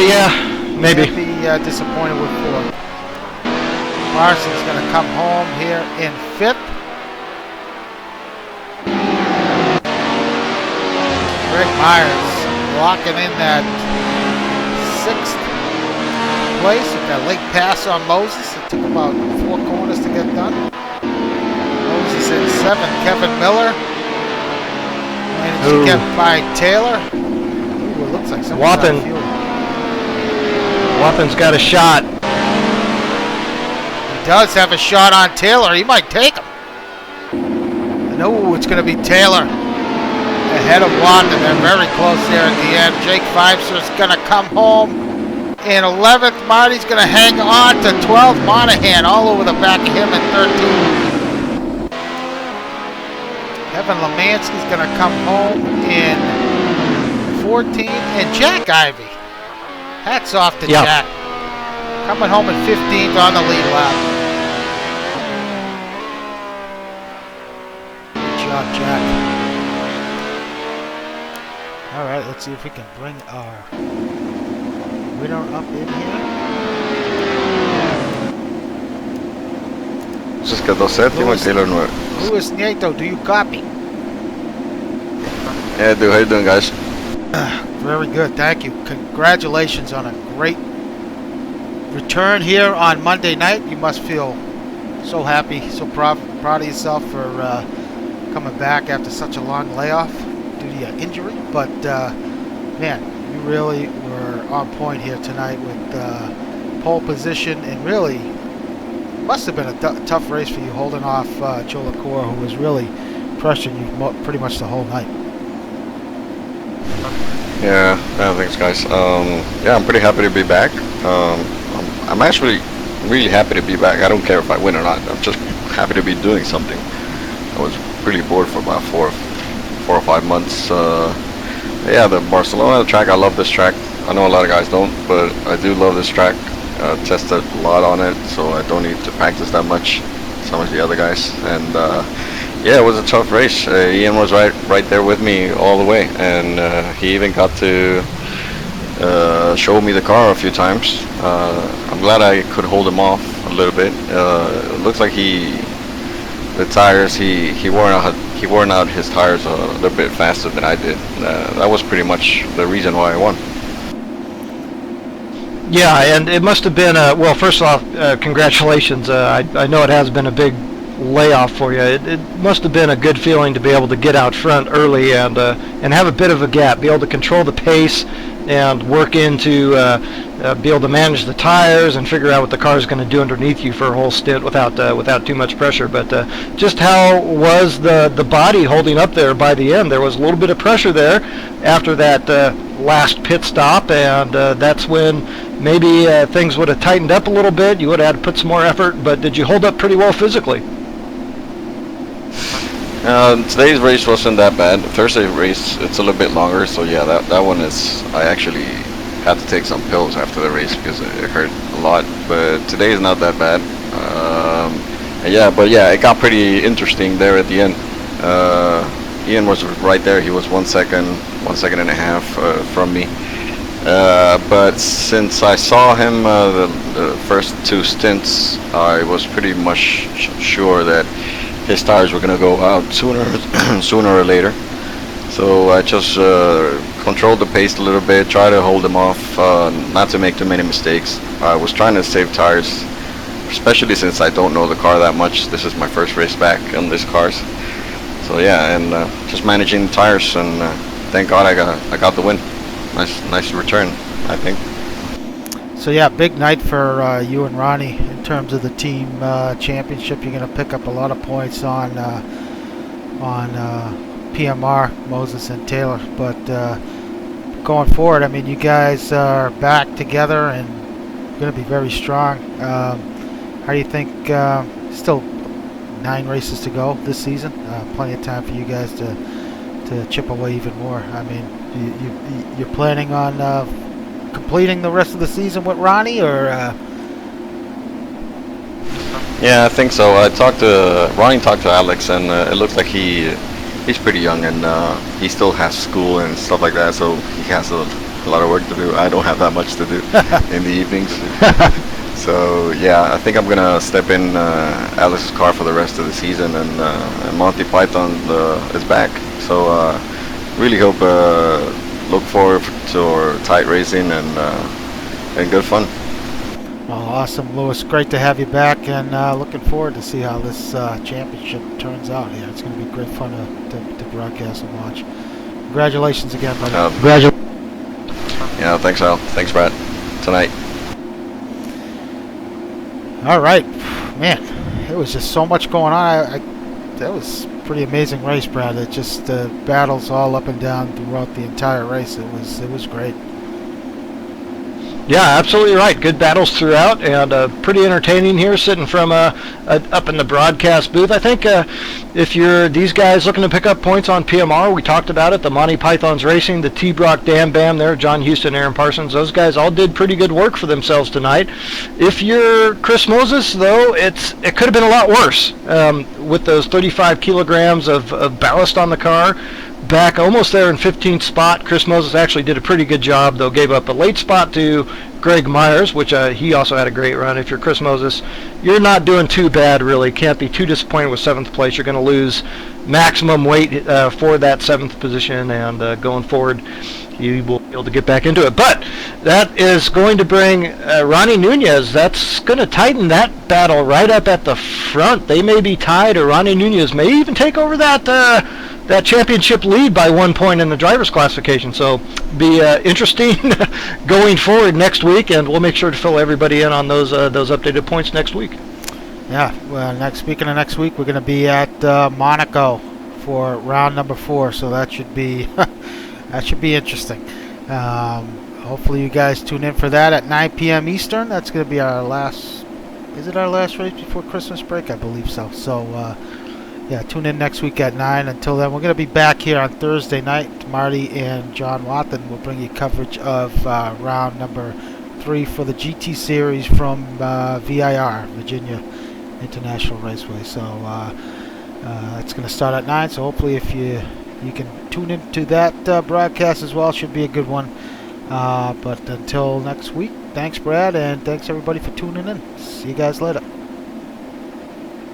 yeah, maybe. Can't be disappointed with fourth. Larson's going to come home here in fifth. Greg Myers locking in that sixth place with that late pass on Moses. It took about 4 corners to get done. Moses in seventh. Kevin Miller managed to get by Taylor. Ooh, it looks like someone's out of fuel. Wathan's got a shot. He does have a shot on Taylor. He might take him. I know it's going to be Taylor ahead of Wathan. They're very close there at the end. Jake Fivester's going to come home in 11th. Marty's going to hang on to 12th. Monahan all over the back of him in 13th. Kevin Lemansky's going to come home in 14th. And Jack Ivey. Hats off to Jack. Coming home in 15th on the lead lap. Good job, Jack. All right, let's see if we can bring our winner up in here. Entonces quedó séptimo y Taylor 9. Luis Nieto, do you copy? Yeah, dude, how you doing, guys? Very good, thank you. Congratulations on a great return here on Monday night. You must feel so happy, so proud of yourself for coming back after such a long layoff due to your injury. But man, you really were on point here tonight with pole position, and really must have been a tough race for you holding off Joe LaCour, who was really pressuring you pretty much the whole night. Yeah, thanks, guys. Yeah, I'm pretty happy to be back. I'm actually really happy to be back. I don't care if I win or not. I'm just happy to be doing something. I was pretty bored for about 4 or 5 months. Yeah, the Barcelona track, I love this track. I know a lot of guys don't, but I do love this track. Tested a lot on it, so I don't need to practice that much. Some of the other guys, and yeah, it was a tough race. Ian was right there with me all the way, and he even got to show me the car a few times. I'm glad I could hold him off a little bit. It looks like the tires, he wore out his tires a little bit faster than I did. That was pretty much the reason why I won. Yeah, and it must have been well, first off, congratulations. I know it has been a big layoff for you. It must have been a good feeling to be able to get out front early and have a bit of a gap, be able to control the pace and work into be able to manage the tires and figure out what the car is going to do underneath you for a whole stint without too much pressure. But just how was the body holding up there by the end? There was a little bit of pressure there after that last pit stop, and that's when maybe things would have tightened up a little bit. You would have had to put some more effort, but did you hold up pretty well physically? Today's race wasn't that bad. Thursday's race, it's a little bit longer, so yeah, that one is, I actually had to take some pills after the race because it hurt a lot, but today is not that bad. Yeah, it got pretty interesting there at the end. Ian was right there. He was 1 second and a half from me. But since I saw him the first 2 stints, I was pretty much sure that his tires were going to go out sooner or later. So I just controlled the pace a little bit, try to hold him off, not to make too many mistakes. I was trying to save tires, especially since I don't know the car that much. This is my first race back on these cars. So yeah, and just managing the tires, and thank God I got the win. Nice return, I think. So yeah, big night for you and Ronnie in terms of the team championship. You're going to pick up a lot of points on PMR, Moses and Taylor. But going forward, I mean, you guys are back together and going to be very strong. How do you think? Still 9 races to go this season. Plenty of time for you guys to chip away even more. I mean, you're planning on completing the rest of the season with Ronnie, or? Yeah, I think so. Ronnie talked to Alex, and it looks like he's pretty young, and he still has school and stuff like that, so he has a lot of work to do. I don't have that much to do in the evenings. So yeah, I think I'm gonna step in Alex's car for the rest of the season, and Monty Python is back. So really look forward to tight racing and good fun. Oh, awesome, Lewis. Great to have you back, and looking forward to see how this championship turns out. Yeah, it's going to be great fun to broadcast and watch. Congratulations again, buddy. Yeah, thanks, Al. Thanks, Brad. Tonight. All right, man. It was just so much going on. That was a pretty amazing race, Brad. It just battles all up and down throughout the entire race. It was great. Yeah, absolutely right. Good battles throughout, and pretty entertaining here, sitting from up in the broadcast booth. I think if you're these guys looking to pick up points on PMR, we talked about it. The Monty Pythons Racing, the T-Brock Dam Bam there, John Houston, Aaron Parsons. Those guys all did pretty good work for themselves tonight. If you're Chris Moses, though, it could have been a lot worse with those 35 kilograms of ballast on the car. Back almost there in 15th spot. Chris Moses actually did a pretty good job, though gave up a late spot to Greg Myers, which he also had a great run. If you're Chris Moses, you're not doing too bad, really. Can't be too disappointed with 7th place. You're going to lose maximum weight for that 7th position, and going forward, you will be able to get back into it. But that is going to bring Ronnie Nunez. That's going to tighten that battle right up at the front. They may be tied, or Ronnie Nunez may even take over that championship lead by 1 point in the driver's classification. So be interesting going forward next week, and we'll make sure to fill everybody in on those updated points next week. Yeah, well, speaking of next week, we're going to be at Monaco for round number 4, so that should be interesting. Hopefully you guys tune in for that at 9 p.m. Eastern. That's going to be our last. Is it our last race before Christmas break? I believe so. So. Yeah, tune in next week at 9. Until then, we're going to be back here on Thursday night. Marty and John Watson will bring you coverage of round number 3 for the GT Series from VIR, Virginia International Raceway. So it's going to start at 9. So hopefully if you can tune into that broadcast as well. Should be a good one. But until next week, thanks, Brad, and thanks, everybody, for tuning in. See you guys later.